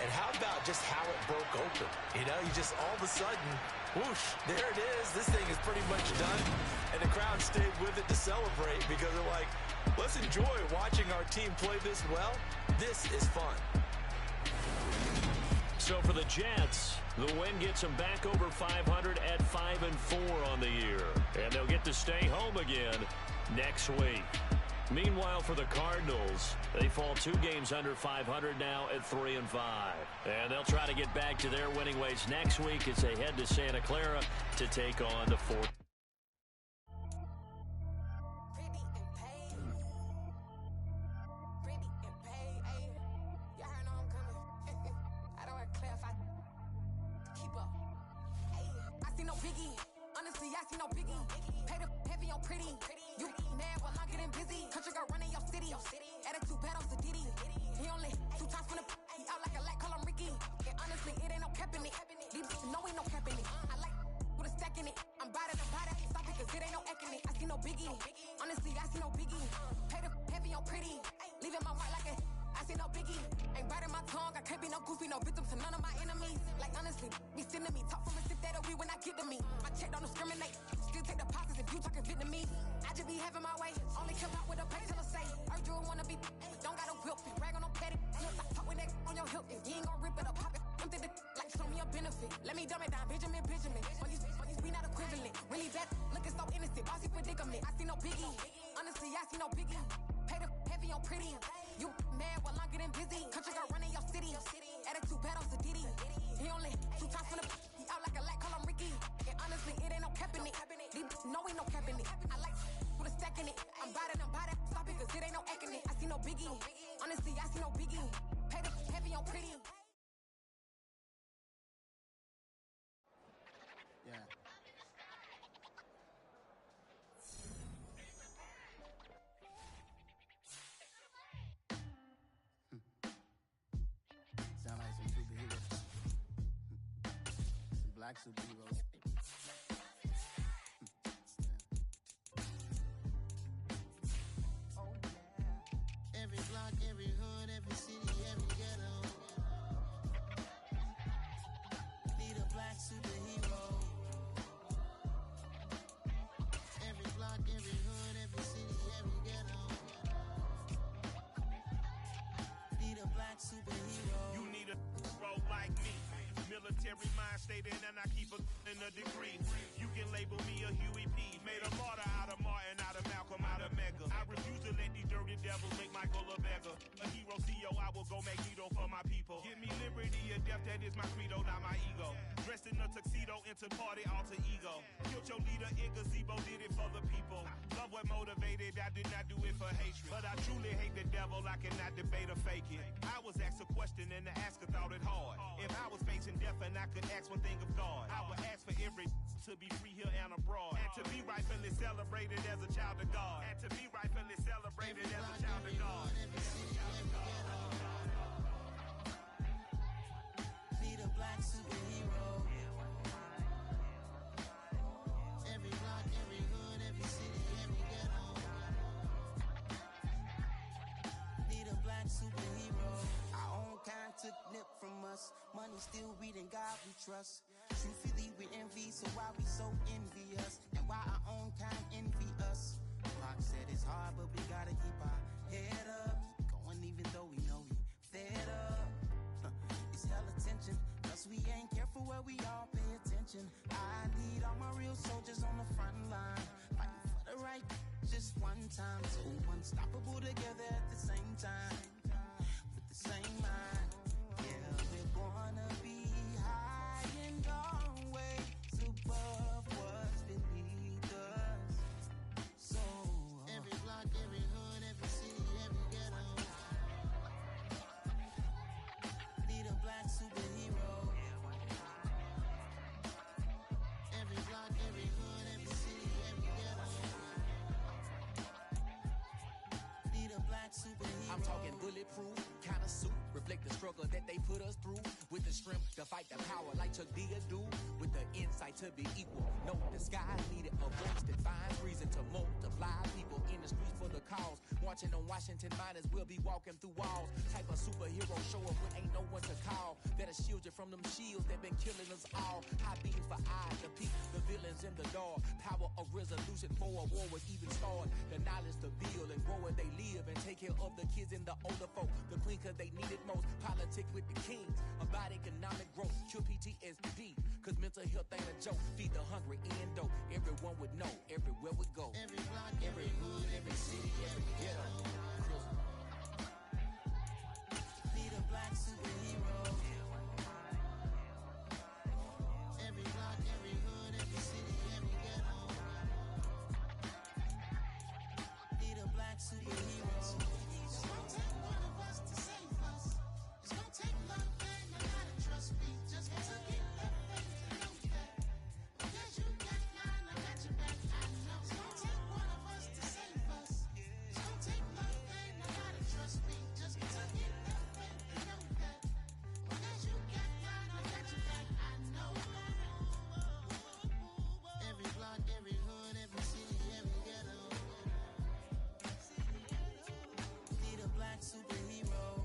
And how about just how it broke open? You know, you just all of a sudden, whoosh, there it is. This thing is pretty much done. And the crowd stayed with it to celebrate because they're like, let's enjoy watching our team play this well. This is fun. So for the Jets, the win gets them back over 500 at 5-4 on the year. And they'll get to stay home again next week. Meanwhile, for the Cardinals, they fall 2 games under 500 now at 3-5. And they'll try to get back to their winning ways next week as they head to Santa Clara to take on the 4th. Black superheroes. Every block, every hood, every city, every ghetto. Need a black superhero. Every block, every hood, every city, every ghetto. Need a black superhero. You need a hero like me. Military mind state and I keep in a degree. You can label me a Huey P. Made a martyr out of Martin, out of Malcolm, out of Mega. I refuse to let these dirty devils make Michael a beggar. A hero CEO, I will go Magneto for my people. Give me liberty or death, that is my credo, not my ego. Dressed in a tuxedo, into party, alter ego. Killed your leader, in gazebo, did it for the people. Love what motivated, I did not do it for hatred. But I truly hate the devil, I cannot debate or fake it. I was asked a question and the asker thought it hard. If I was facing death and I could ask one thing of God, I would ask for every to be free here and abroad, and to be rightfully celebrated as a child of God, and to be rightfully celebrated as a child of God. Need a black superhero. still reading God we trust. Truthfully, we envy, so why we so envious? And why our own kind envy us? Block said it's hard, but we gotta keep our head up. Going even though we know we fed up. It's hella tension, plus we ain't careful where we all pay attention. I need all my real soldiers on the front line, fighting for the right just one time. So unstoppable together at the same time, with the same mind. Yeah, we're gonna be high and always above what's beneath us. So every block, every hood, every city, every ghetto need a black superhero. Every block, every hood, every city, every ghetto need a black superhero. I'm talking bulletproof kind of suit, reflect the struggle that they put us through, with the strength to fight the power like Chuck D do, with the insight to be equal. No disguise needed, a voice that finds reason to multiply people in the streets for the cause. Marching on Washington miners, we'll be walking through walls. Type of superhero show up when ain't no one to call. That'll shield you from them shields that been killing us all. High beam for eyes to peek the villains in the dark. Power of resolution for a war was even started. The knowledge to build and grow where they live and take care of the kids and the older folk. The clean cause they need it most. Politic with the kings about economic growth. Cure PTSD, cause mental health ain't a joke. Feed the hungry and dope. Everyone would know everywhere we go. Every block, every hood, every city, every ghetto. Need a black superhero. Every block, every hood, every city, every ghetto need a black superhero. It's gonna take one of us to save us. It's gonna take love and a lot of trust me. Just to get that faith to know that. Because you got mine, I got your back, I know. It's gonna take one of us to save us. It's gonna take love and a lot of trust me. Just to get that faith to know that. Because you got mine, I got your back, I know. Every block, every hood, every city, every ghetto need a black superhero.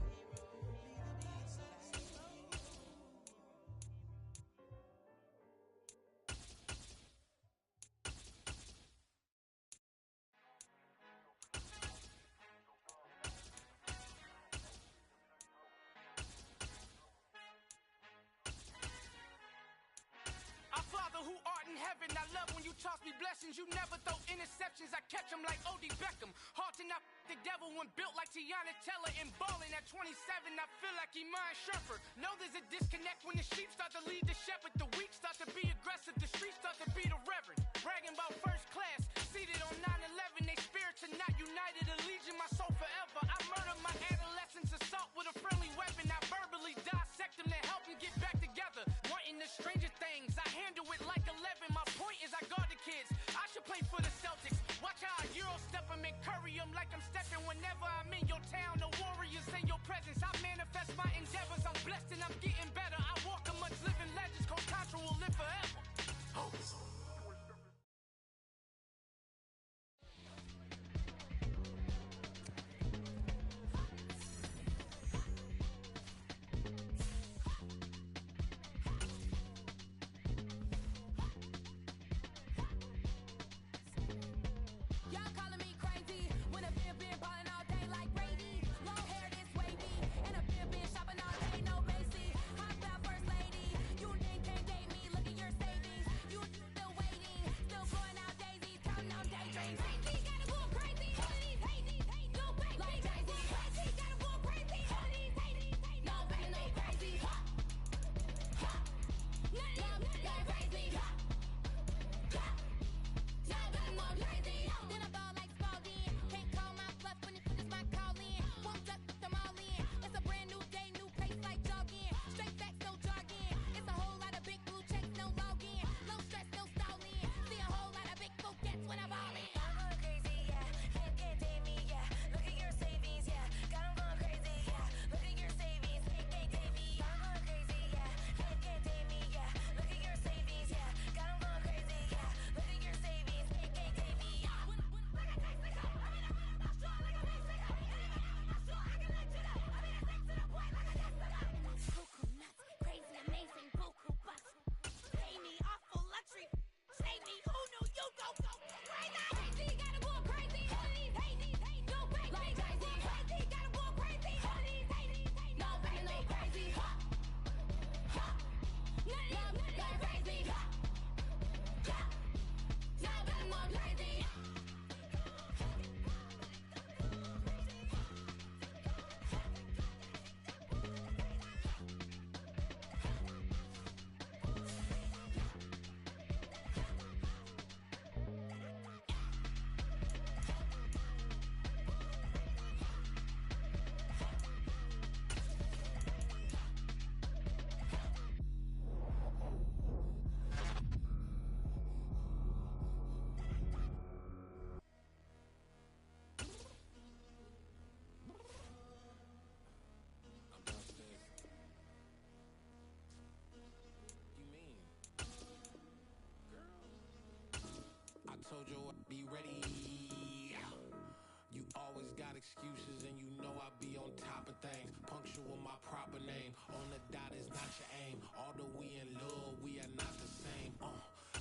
Our Father who art in heaven, I love when you toss me blessings. You never throw interceptions, I catch them like O.D. Beckham. Hard to not the devil when built like Tiana Teller. And balling at 27, I feel like Iman Shumpert. Know there's a disconnect when the sheep start to lead the shepherd. The weak start to be aggressive, the streets start to be the reverend. Bragging about first class, seated on 9/11. They spirits are not united, a legion, my soul forever. I murdered my adolescence, assault with a friendly weapon. I verbally dissect them to help them get back together. Wanting the stranger things, I handle it like 11. My point is I guard the kids. I should play for the Celtics. Watch how I Euro step them and curry them like I'm stepping. Whenever I'm in your town, the warriors in your presence. I manifest my endeavors. I'm blessed and I'm getting better. I walk amongst living legends. Coach Contra will live forever. Y'all calling me crazy when I've been ballin' all day like excuses and you know I be on top of things. Punctual my proper name. On the dot is not your aim. Although we in love, we are not the same.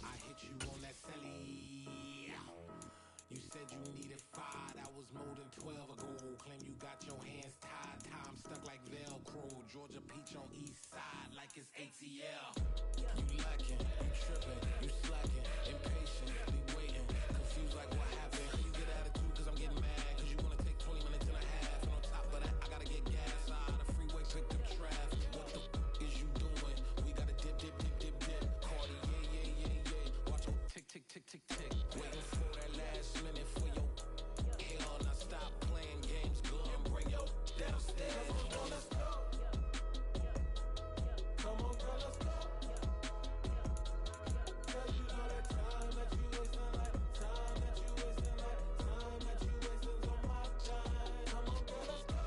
I hit you on that celly. You said you needed 5, that was more than 12 ago. Claim you got your hands tied, time stuck like Velcro. Georgia Peach on east side like it's ATL. You lacking, you tripping, you slacking, impatient, be waiting, confused like what happened. You get attitude cause I'm getting mad, cause you wanna take 20 minutes and a half. And on top of that, I gotta get gas out of the freeway, pick up traffic. What the is you doing? We gotta dip, dip, dip, dip, dip. Cardi, yeah. Watch your tick, tick, tick, tick, tick. Waiting for that last minute for your hell. Now stop playing games, go and bring your downstairs. Come on, let's go. Come on, girl, let's go. Girl, you know that time that you wasting, like time that you wasting, like time that you wasting on my time. Come on, girl, let's go.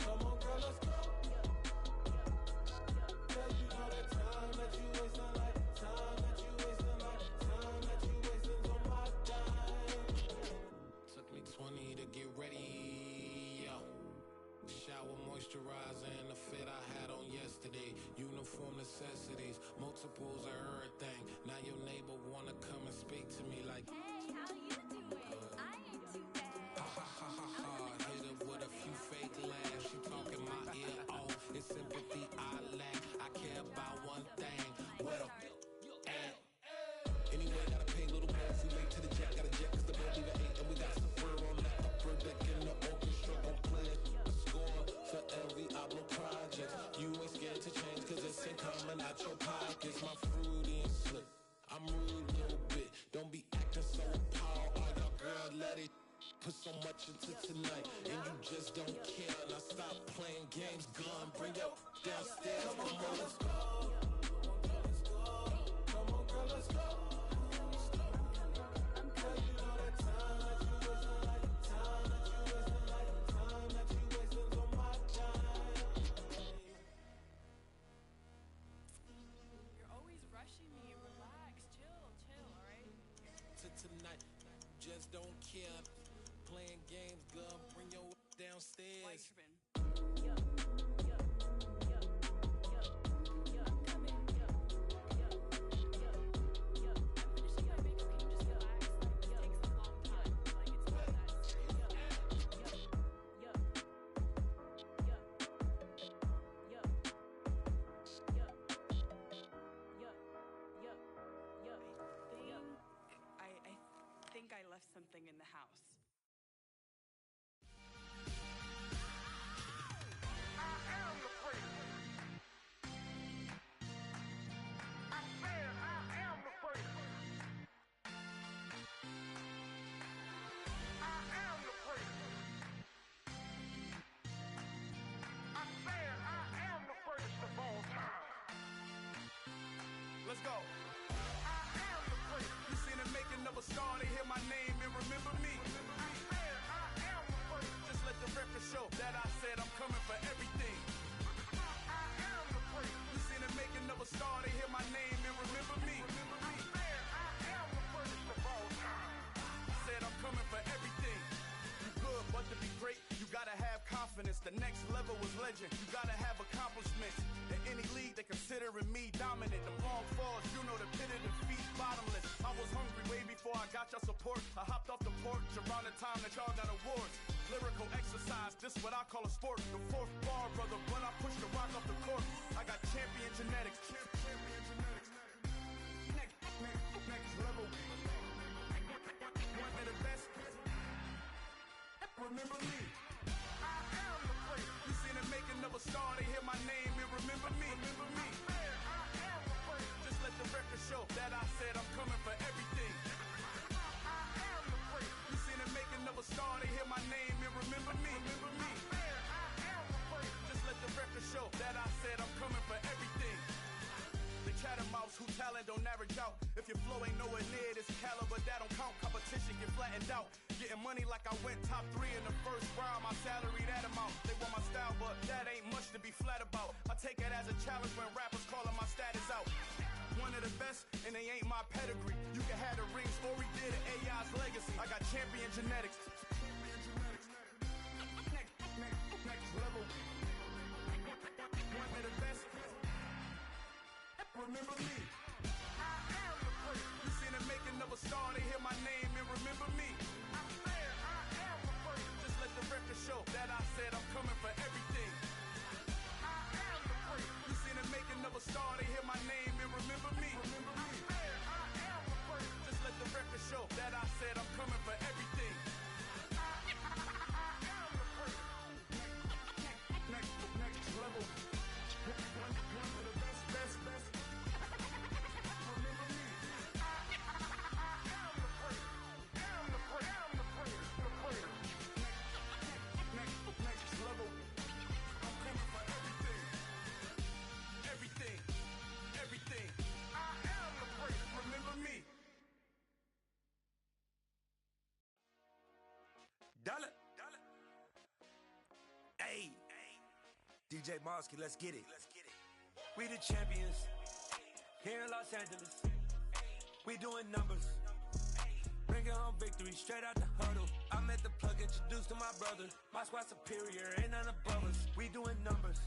Come on, girl, let's go. Girl, you know that time that you wasting, like time that you wasting, like time that you wasting on my time. Took me 20 to get ready, yo. Shower, moisturizer, and the fit I had on yesterday. Uniform necessities, multiples of everything. Now your neighbor wanna come and speak to me like, Hey, how you doing? I ain't too bad. ha ha ha ha ha. Hit her with a few fake laughs. She talking my ear off. It's sympathy I lack. I care about one thing. What up? Anyway, gotta pay a little more. If we late to the jet, gotta jet cause the boat leave at 8. And we got some fur on the upper deck in the orchestra. Gon' play a score for every album project. You ain't scared to change cause it's ain't coming out your pockets. My fruity and slip. I'm rude a little bit. Don't be acting so appalled. All y'all girl, let it put so much into tonight. And you just don't care. Now stop playing games, gun. Bring your downstairs. Come on, girl, let's go. Come on, girl, let's go. Girl, you know that time that you wasting, like time that you wasting, like time that you wasting on my time. You're always rushing me. Relax, chill, alright? Tonight, just don't care. Playing games, girl. Bring your downstairs. White tripping. I think I left something in the house. Let's go. I am the first. You seen the making of a star, they hear my name and remember me. I am the first. Just let the record show that I said I'm coming for everything. I am the first. You seen the making of a star, they hear my name and remember me. I am the first of all time. Said I'm coming for everything. You good, but to be great, you gotta have confidence. The next level was legend. You gotta have accomplishments. In any league, they considering me dominant. The long falls, you know the pit of defeat, bottomless. I was hungry way before I got your support. I hopped off the porch around the time that y'all got awards. Lyrical exercise, this what I call a sport. The fourth bar, brother, when I push the rock off the court. I got champion genetics. Next level. One of the best. Remember me. I am the first. You seen the making of a star, they hear my name and remember me. I am the first. Just let the record show that I said I'm coming for everything. I am the first. You seen the making of a star, they hear my name and remember me. I am the first. Just let the record show that I said I'm coming for everything. The chattermouths who talent don't average out. If your flow ain't nowhere near this caliber, that don't count. Competition get flattened out. Getting money like I went top 3 in the first round. My salary that amount. They want my style, but that ain't much to be flat about. I take it as a challenge when rappers calling my status out. One of the best, and they ain't my pedigree. You can have the rings, or we did it, AI's legacy. I got champion genetics. DJ Mosky, let's get it. We the champions here in Los Angeles. We doing numbers. Bringing home victory straight out the huddle. I'm at the plug, introduced to my brother. My squad superior, ain't none above us. We doing numbers.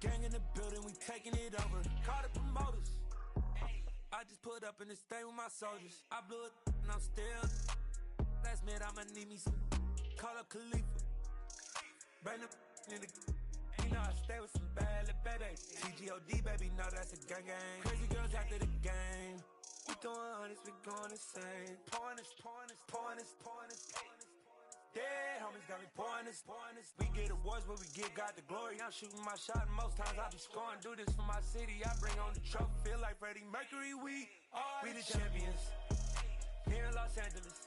Gang in the building, we taking it over. Call the promoters. I just put up in this thing with my soldiers. I blew it and I'm still. Last minute I'ma need me some. Call up Khalifa. Bring the in the. You know I stay with some bad little baby. TGOD baby, know that's a gang gang. Crazy girls after the game. We throwing hundreds, we going insane. Pouring this. Dead homies got me pouring this. We get awards, but we give God the glory. I'm shooting my shot, and most times I be scoring. Do this for my city, I bring on the trophy. Feel like Freddie Mercury, we the champions. Here in Los Angeles,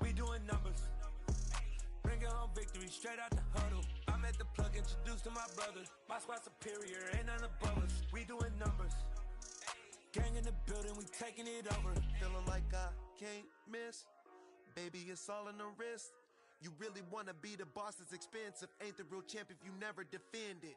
we doing numbers. Bringing home victory straight out the huddle. I'm at the plug, introduced to my brother. My squad superior, ain't none above us. We doing numbers. Gang in the building, we taking it over. Feeling like I can't miss. Baby, it's all in the wrist. You really wanna be the boss, it's expensive. Ain't the real champ if you never defend it.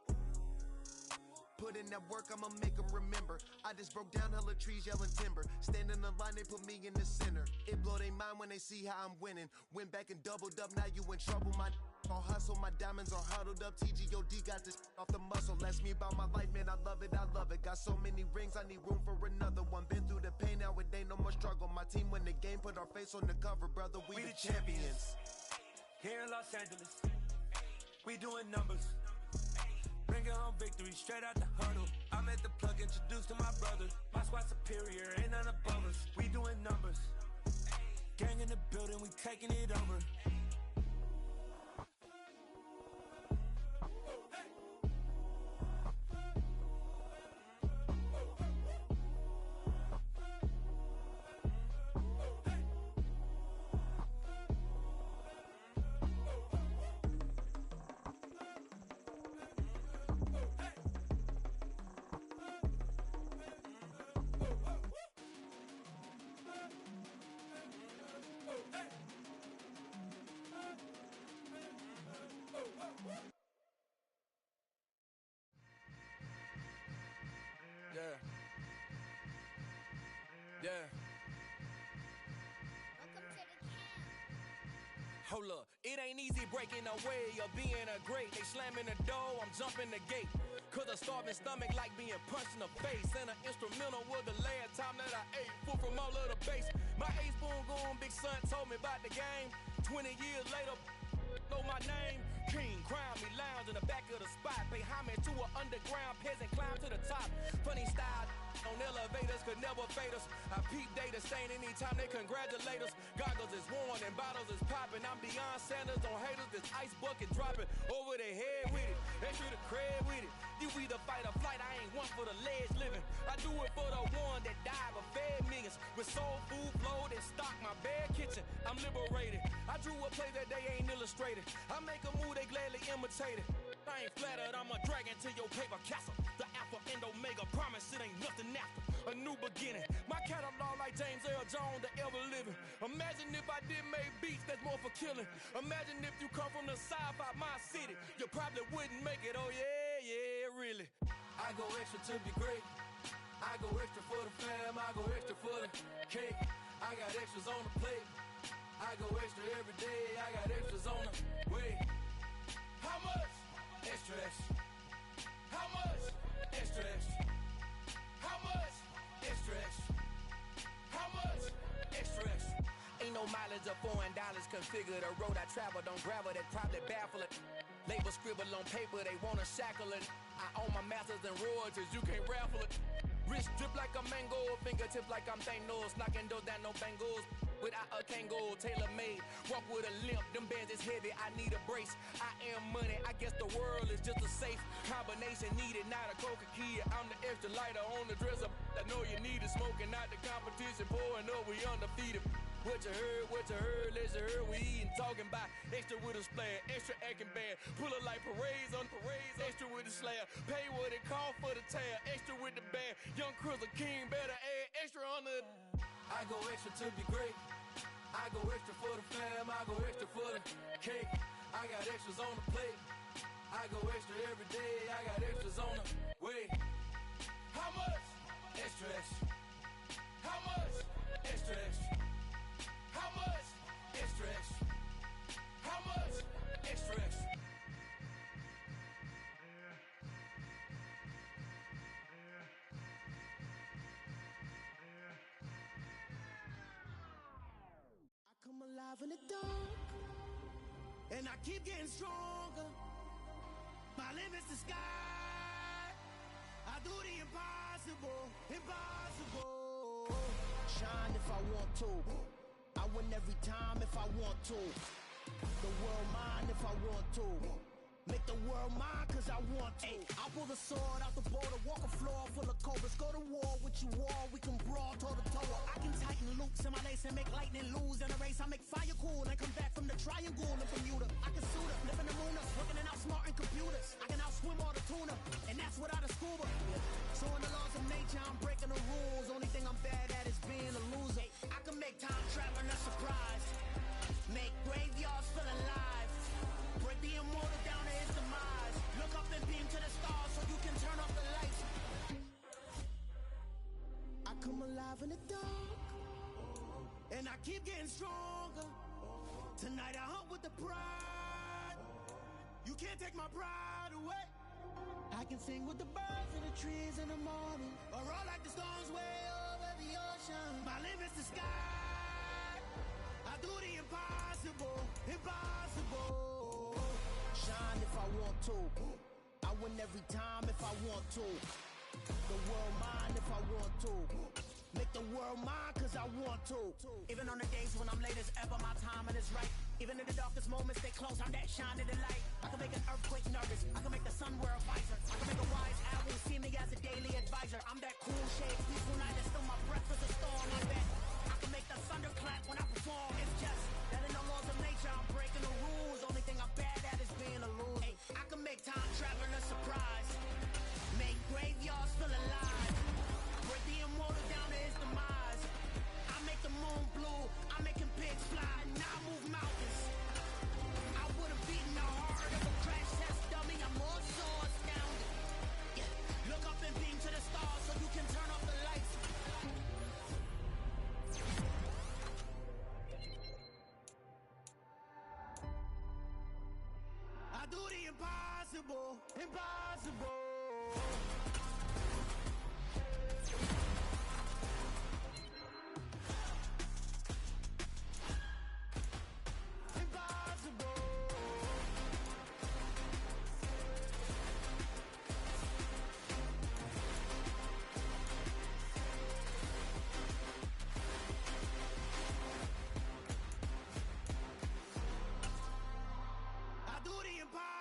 Put in that work, I'ma make them remember. I just broke down hella trees, yelling timber. Stand in the line, they put me in the center. It blow their mind when they see how I'm winning. Went back and doubled up, now you in trouble. My all hustle, my diamonds are huddled up. TGOD got this off the muscle. Ask me about my life, man, I love it. Got so many rings, I need room for another one. Been through the pain, now it ain't no more struggle. My team win the game, put our face on the cover, brother. We the champions. Here in Los Angeles, we doing numbers. Bringing home victory straight out the huddle. I'm at the plug, introduced to my brother. My squad superior, ain't none above us. We doing numbers. Gang in the building, we taking it over. Yeah. Hold up, it ain't easy breaking away or being a great. They slamming the door, I'm jumping the gate. Cause a starving stomach like being punched in the face. And an instrumental was the last time that I ate. Full from all of the bass. My A-spoon going, big son told me about the game. 20 years later, know my name. King, crown me, lounge in the back of the spot. Pay homage to an underground peasant, climb to the top. Funny style on elevators could never fade us. I peep data stain anytime they congratulate us. Goggles is worn and bottles is popping. I'm beyond Sanders on haters, this ice bucket dropping over their head with it. Extra the cred with it. You either fight or flight, I ain't one for the ledge living. I do it for the one that died but fed millions. With soul food flowed and stocked my bare kitchen. I'm liberated. I drew a play that they ain't illustrated. I make a move, they gladly imitate it. I ain't flattered, I'm a dragon to your paper castle. The Alpha and Omega, promise it ain't nothing after. A new beginning. My catalog like James Earl Jones, the ever living. Imagine if I did make beats that's more for killing. Imagine if you come from the side by my city. You probably wouldn't make it, oh yeah, really. I go extra to be great. I go extra for the fam, I go extra for the cake. I got extras on the plate. I go extra every day, I got extras on the way. How much? Extra, extra. How much? Extra, extra. How much? Extra, extra. How much? Extra, extra. Ain't no mileage of $4 configure the road I travel. Don't gravel, that probably baffle it. Label scribble on paper, they wanna shackle it. I own my masters and royalties, you can't raffle it. Wrist drip like a mango, fingertips like I'm Thanos. Knocking doors down, no bangles. Without a Kango, tailor-made. Walk with a limp, them bands is heavy, I need a brace. I am money, I guess the world is just a safe combination needed, not a Coca-Cola. I'm the extra lighter on the dresser. I know you need it, smoking out the competition, pouring up, we undefeated. What you heard, let's you heard, we eating, talking about extra with a splash, extra acting bad. Pull it like parades on parades, extra with the slab. Pay what it cost for the tab, extra with the band. Young Cruiser King, better add extra on the. I go extra to be great. I go extra for the fam, I go extra for the cake. I got extras on the plate. I I go extra every day, I got extras on the way. How much? Extra, extra. How much? Extra, extra. How much? Extra, extra. How much? Extra, extra. I come alive in the dark, and I keep getting stronger. My limit's the sky. I do the impossible, impossible. Shine if I want to. I win every time if I want to. The world mine if I want to. Make the world mine cause I want to. I pull the sword out the border, walk a floor full of cobras. Go to war with you all, we can brawl toe to toe. I can tighten loops in my lace and make lightning lose in a race. I make fire cool and come back from the triangle in Bermuda. I can suit up, live in the moon up, working and outsmarting computers. I can outswim all the tuna, and that's without a scuba. So in the laws of nature, I'm breaking the rules. Only thing I'm bad at is being a loser. I can make time traveling a surprise, make graveyards feel alive, break the immortal down to his demise. Look up and beam to the stars so you can turn off the lights. I come alive in the dark, and I keep getting stronger. Tonight I hunt with the pride. You can't take my pride away. I can sing with the birds and the trees in the morning, or roll like the storms way over the ocean. My limit's the sky. I do the impossible, impossible. Shine if I want to. I win every time if I want to. The world mine if I want to. Make the world mine cause I want to. Even on the days when I'm late as ever, my timing is right. Even in the darkest moments, stay close, I'm that shine of the light. I can make an earthquake nervous, I can make the sun wear a visor. I can make a wise owl see me as a daily advisor. I'm that cool shade, peaceful night, and still my breath is a storm. I bet I can make the thunder clap when I perform. It's just that in the laws of nature, I'm breaking the rules. Only thing I'm bad at is being a loser. I can make time traveling a surprise, make graveyards feel alive, break the immortal down to his demise. I make the moon blue, I make him pigs fly, now I move mountains. I would've beaten the heart of a crash test dummy, I'm more so astounded. Yeah. Look up and beam to the stars so you can turn off the lights. I do the impossible, impossible.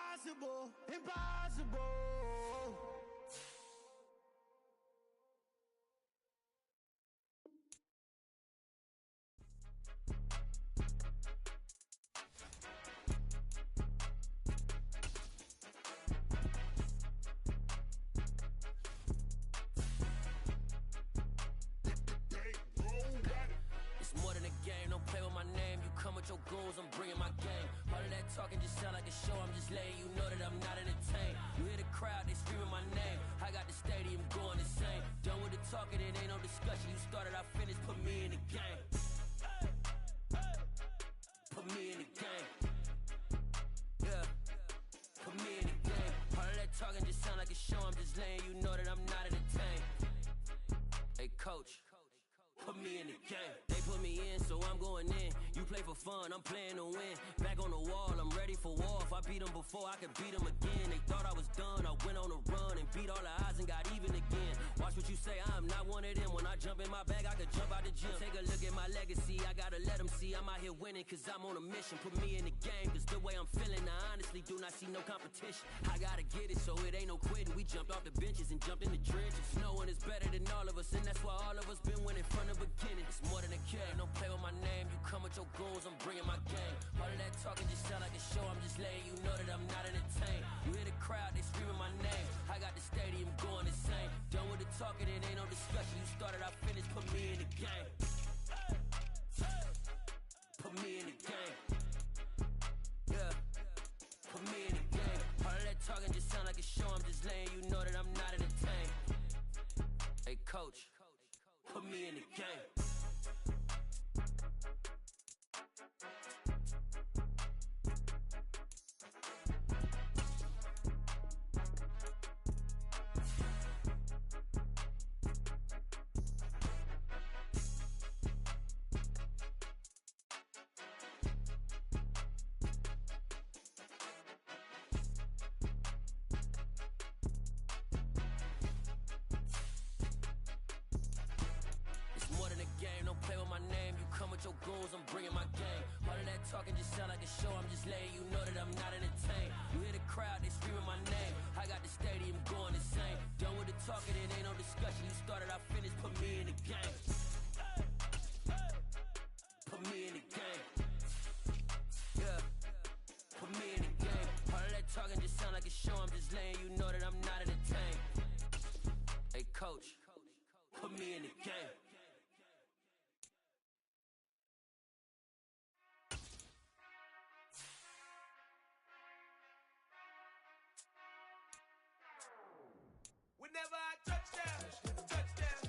Impossible, impossible. It's more than a game, don't play with my name. You come with your goons, I'm bringing my game. All of that talking just sound like a show, I'm just letting you know that I'm not entertained. You hear the crowd, they screaming my name. I got the stadium going insane. Done with the talking, it ain't no discussion. You started, I finished, put me in the game. Put me in the game. Yeah, put me in the game. All of that talking just sound like a show, I'm just letting you know that I'm not entertained. Hey coach, put me in the game. They put me in, so I'm going in. You play for fun, I'm playing to win. Back on the wall, I'm ready for war. If I beat them before, I could beat them again. They thought I was done, I went on a run and beat all the odds and got even again. Watch what you say, I'm not one of them. When I jump in my bag, I could jump out the gym. Take a look at my legacy, I gotta let them see I'm out here winning, cause I'm on a mission. Put me in the game, cause the way I'm feeling, I honestly do not see no competition. I gotta get it, so it ain't no quitting. We jumped off the benches and jumped in the trenches. No one is better than all of us, and that's why all of us been winning from the beginning. It's more than a game, don't play with my name. You come with your goons, I'm bringing my game. All of that talking just sound like a show, I'm just letting you know that I'm not entertained. You hear the crowd, they screaming my name. I got the stadium going insane. Done with the talking, it ain't no discussion. You started, I finished, put me in the game. Put me in the game. Yeah, put me in the game. All of that talking coach, put me in the game. Your goals, I'm bringing my game. All of that talking just sound like a show. I'm just letting you know that I'm not entertained. You hear the crowd, they screaming my name. I got the stadium going insane. Done with the talking, it ain't no discussion. You started, I finished, put me in the game. Put me in the game. Yeah, put me in the game. All of that talking just sound like a show. I'm just letting you know that I'm not entertained. Hey coach, put me in the game. Whenever I touchdown, touchdown,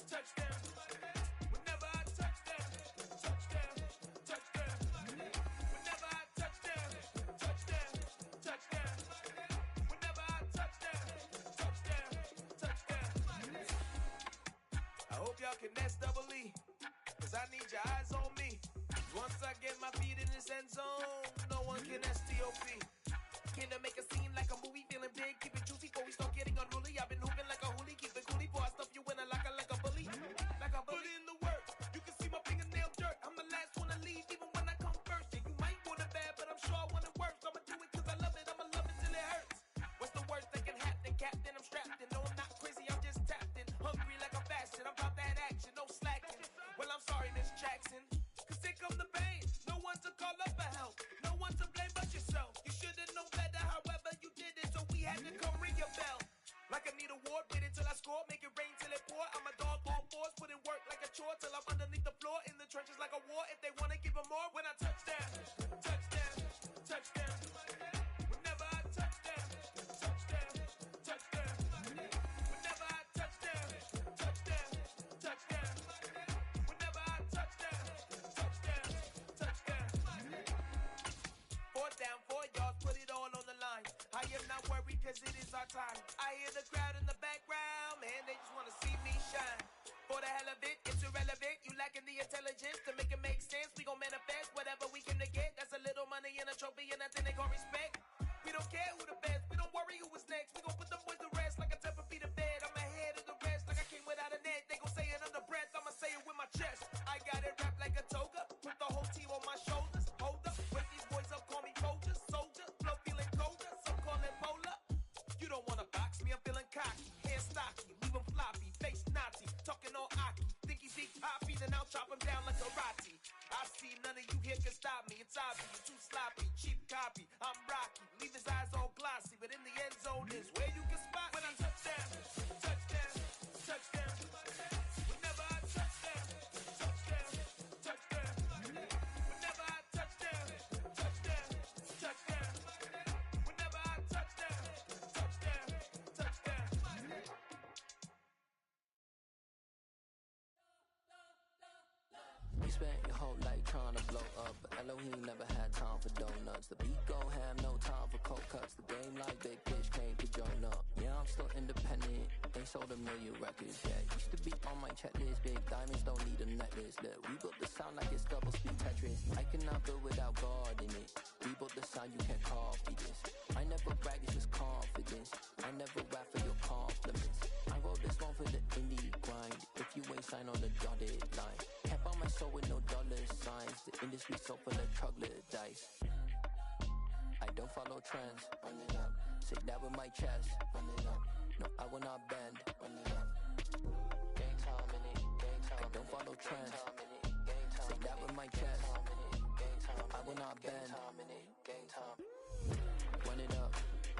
touchdown. Whenever I touchdown, touchdown, touchdown. Whenever I touchdown, touchdown, touchdown. Whenever I touchdown, touchdown, touchdown. I hope y'all can S-double-E, cause I need your eyes on me. Once I get my feet in this end zone, no one can S-T-O-P. Can I make a scene like a movie, feeling big, keep it juicy before we start getting unruly. I've been hooping like a hoolie, keep it coolie before I stuff you in a locker like a bully. Like a bully. Put in the work, you can see my fingernail dirt. I'm the last one to leave, even when I come first. Yeah, you might want it bad, but I'm sure I want it worse. I'ma do it cause I love it, I'ma love it till it hurts. What's the worst that can happen, Captain? I'm strapped in, no I'm not crazy, I'm just tapped in. Hungry like a fashion, I'm about that action, no slacking. Well I'm sorry, Miss Jackson, cause here come the pain. No one to call up for help, no one to blame but yourself. You should've known better, however you did it, so we had to come ring your bell. Like I need a award, wait until I score, make it rain till it pour. I'm a dog on fours, put in work like a chore till I'm underneath the floor, in the trenches like a war. If they wanna give them more, when I touchdown, touchdown, touchdown. Whenever I touchdown, touchdown, touchdown. Whenever I touchdown, touchdown, touchdown. Whenever I touchdown, touchdown, touchdown. Fourth down, 4 yards, put it all on the line. I am not worried cause it is our time. I hear the crowd in the background, man, they just wanna see me shine. For the hell of it, it's irrelevant. You lacking the intelligence to make it make sense. We gon' manifest whatever we came to get. That's a little money and a trophy and nothing they gon' respect. We don't care who the best, we don't worry who is next. We gon' put them boys to rest like a 10 feet of bed. I'm ahead of the rest like I came without a net. They gon' say it under breath, I'ma say it with my chest. I got it wrapped like a toga, put the whole team on my shoulders. Hold up, wake these boys up, call me Folger, soldier. Blow feeling colder, some call it polar. You don't wanna box me, I'm feeling cocky. Hair stocky, leave him floppy, face Nazi. Talking all aki, think he's big poppy, then I'll chop him down like karate. I see none of you here can stop me. It's obvious, too sloppy, cheap copy. I'm Rocky, leave his eyes all glossy, but in the end zone is where you can spot when I touchdown, touchdown, touchdown. Whenever I touchdown, touchdown, touchdown. Whenever I touchdown, touchdown, touchdown. Whenever I touchdown, touchdown, touchdown. You spent your whole life trying to blow up, but Elohim never had time for donuts. The beat gon' have no time for cold cuts. The game like big fish came to join up. Yeah, I'm still independent. They sold 1 million records. Yeah, used to be on my checklist. Big diamonds don't need a necklace. Look, we built the sound like it's double speed Tetris. I cannot build without God in it. We built the sound, you can't copy this. I never brag, it's just confidence. I never rap for your compliments. I wrote this one for the indie grind. If you ain't signed on the dotted line, can't buy my soul with no dollar signs. The industry so full of troglodytes. I don't follow trends. Run it up. Say that with my chest. Run it up. No, I will not bend. Run it up. Gang time in it. Gang time. I don't follow trends. Say that with my chest. No, I will not bend. Gang time. Run it up.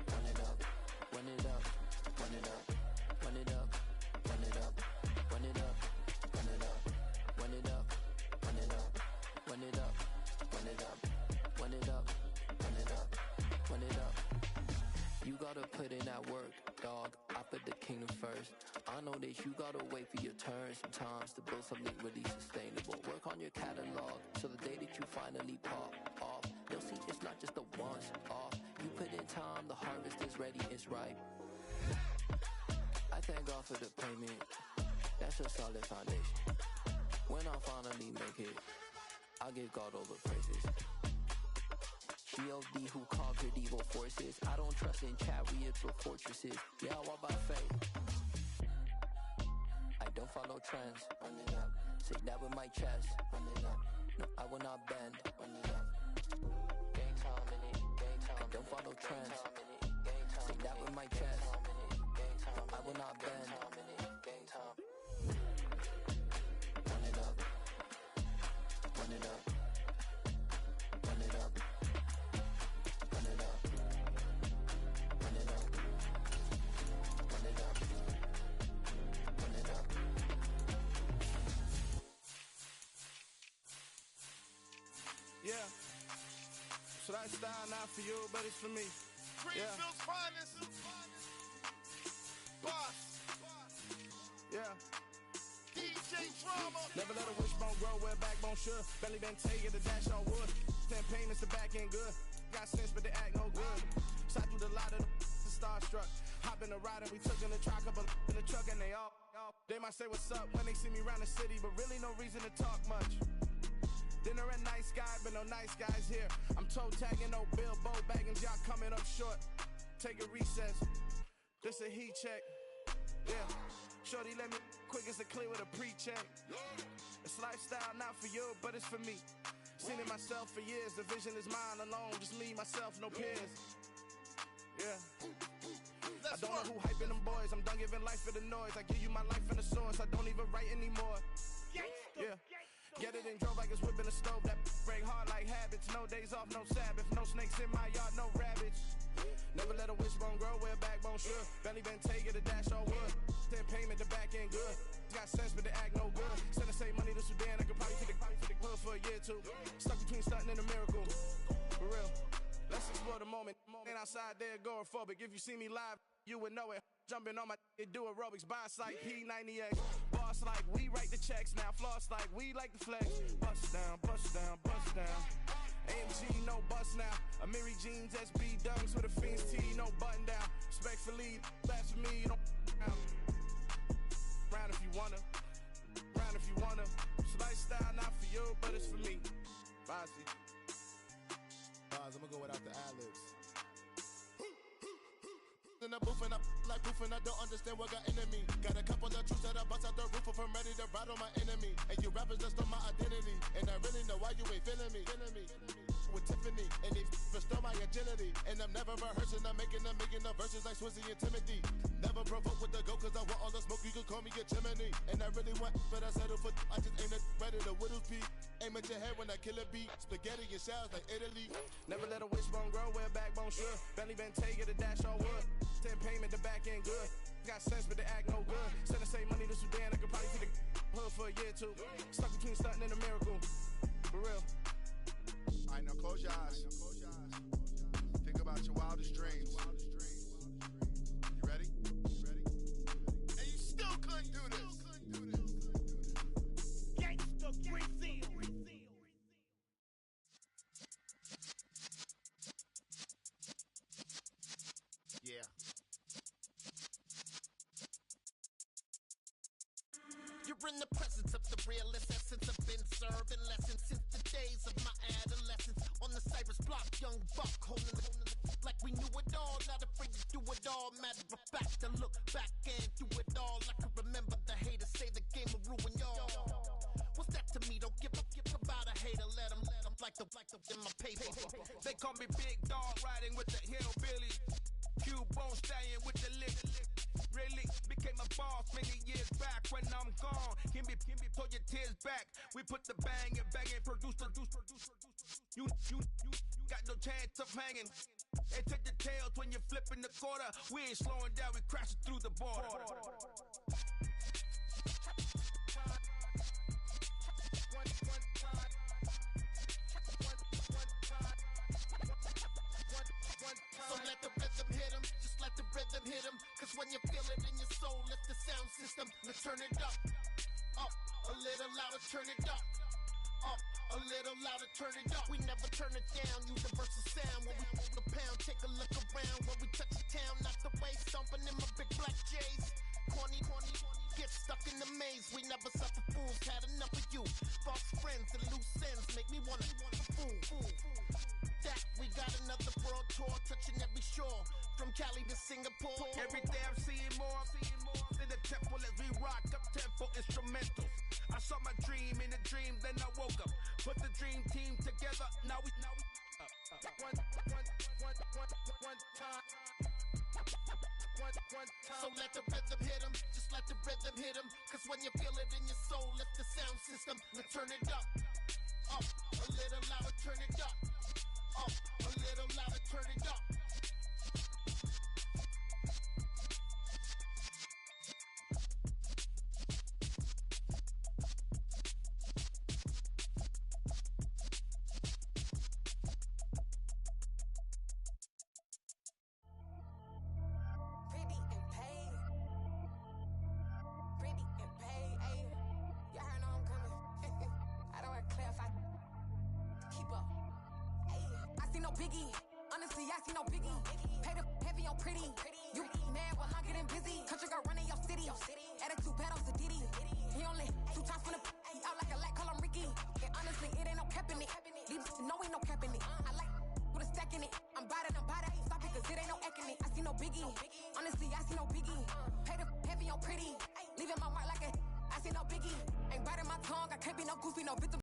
Run it up. Run it up. Run it up. Run it up. Run it up. Run it up. Run it up. Run it up. Run it up. Run it up. Run it up. Run it up. Run it up. Run it up. You gotta put in that work, dog. I put the kingdom first. I know that you gotta wait for your turn sometimes to build something really sustainable. Work on your catalog, so the day that you finally pop off, you'll see it's not just a once off. You put in time, the harvest is ready, it's ripe. I thank God for the payment, that's a solid foundation. When I finally make it, I'll give God all the praises. G.O.D. who conquered evil forces. I don't trust in chariots or fortresses. Yeah, I walk by faith. I don't follow trends. Run it up. Say that with my chest. Run it up. No, I will not bend. Run it up. Gang time in it. Gang time. I don't follow trends. Say that with my chest. No, I will not bend. Gang time. Run it up. Run it up. Run it up. Run it up. Run it up. Run it up. Run it up. Yeah. So that style not for you, but it's for me. Greenfield's finest. Boss. Yeah. DJ Drama. Never let a wishbone grow where backbone should. Belly been taking the dash on wood. 10 payments, the back end good. Got sense, but they act no good. Side through the lot of the starstruck. Hop in the ride and we took in the truck, couple in the truck, and they all. They might say what's up when they see me around the city, but really no reason to talk much. Dinner at nice guy, but no nice guys here. I'm toe tagging, no Bilbo Baggins, y'all coming up short. Take a recess. This a heat check. Yeah. Shorty let me quick as a clear with a pre-check. It's lifestyle not for you, but it's for me. Seen it myself for years. The vision is mine alone. Just me, myself, no peers. Yeah. I don't know who hyping them boys. I'm done giving life for the noise. I give you my life in the source. I don't even write anymore. Yeah. Get it and drove like it's whipping a stove. That break hard like habits. No days off, no Sabbath. No snakes in my yard, no rabbits. Never let a wishbone grow where backbone should. Belly been taking the dash on wood. 10 payment, the back end good. Got sense, but they act no good. Send the same money to Sudan. I could probably take the hood for a year or two. Stuck between stunting and a miracle. For real. Let's explore the moment. Ain't outside there agoraphobic. If you see me live, you would know it. Jumping on my do aerobics. Boss like P90X. Boss like we write the checks now. Floss like we like the flex. Bust down, bust down, bust down. AMG, no bust now. Amiri jeans, SB dunks with a Fiends tee, no button down. Respectfully, that's for me, you don't down. Round if you wanna. Round if you wanna. It's lifestyle not for you, but it's for me. Bossy. I'm gonna go without the ad-libs. In the booth and I like proof and I don't understand what got into me. Got a couple of truths that I bust out the roof if I'm ready to battle my enemy. And you rappers just on my identity. And I really know why you ain't feeling me. With Tiffany and they restore my agility. And I'm never rehearsing, I'm making a million of verses like Swizzy and Timothy. Never provoke with the go cause I want all the smoke, you can call me a chimney. And I really want, but I settle for I just ain't ready to widow's peak. Aim at your head when I kill a beat. Spaghetti and shells like Italy. Never let a wishbone grow where backbone should. Belly been taking the dash on wood. 10 payment, the back end good. Got sense, but they act no good. Send the same money to Sudan, I could probably see the hood for a year or two. Stuck between stunting and a miracle. For real. Alright, now close your eyes. Think about your wildest dreams. You ready? And you still couldn't do this. Gangsta Brazil. Yeah. You're in the presence of the realest essence. I've been serving lessons since the days of my adolescence. On the Cypress block, young buck holding it like we knew it all. Not afraid to do it all. Matter of fact, to look back and do it all. I can remember the haters say the game will ruin y'all. What's that to me? Don't give about a hater. Let them like the in my paper. They call me Big Dog, riding with the hillbilly. Q-Bone stallion with the lick. Really became a boss many years back. When I'm gone, can be pull your tears back. We put the bang and produce. You got no chance of hanging. And take the tails when you're flipping the quarter. We ain't slowing down, we crashing through the border. So let the rhythm hit him, just let the rhythm hit him. Cause when you feel it in system. Let's turn it up. Up, a little louder, turn it up. Up, a little louder, turn it up. We never turn it down, universal sound. When we hold the pound, take a look around. When we touch the town, not the way, stomping in my big black J's. Corny, get stuck in the maze. We never suffer fools, had enough of you. False friends and loose ends make me wanna fool. That we got another world tour, touching every shore. From Cali to Singapore. Every day I'm seeing more in the temple as we rock up tempo instrumentals. I saw my dream in a dream, then I woke up. Put the dream team together. Now we one time. So let the rhythm hit 'em, just let the rhythm hit 'em. Cause when you feel it in your soul, lift the sound system. Let's turn it up. Up, a little louder, turn it up. Up, a little louder, turn it up. Biggie, honestly, I see no biggie. Pay the heavy on pretty. You mad while I'm getting busy. Country girl running your city. Attitude bad off the Diddy. He only 2 times from the out like a light, call him Ricky. And honestly, it ain't no cap in it. Leave no ain't no cap in it. I like with a stack in it. I'm bad at stop it cause it ain't no acting it. I see no biggie. Honestly, I see no biggie. Pay the heavy on pretty. Leaving my mark like a I see no biggie. Ain't biting my tongue. I can't be no goofy, no victim.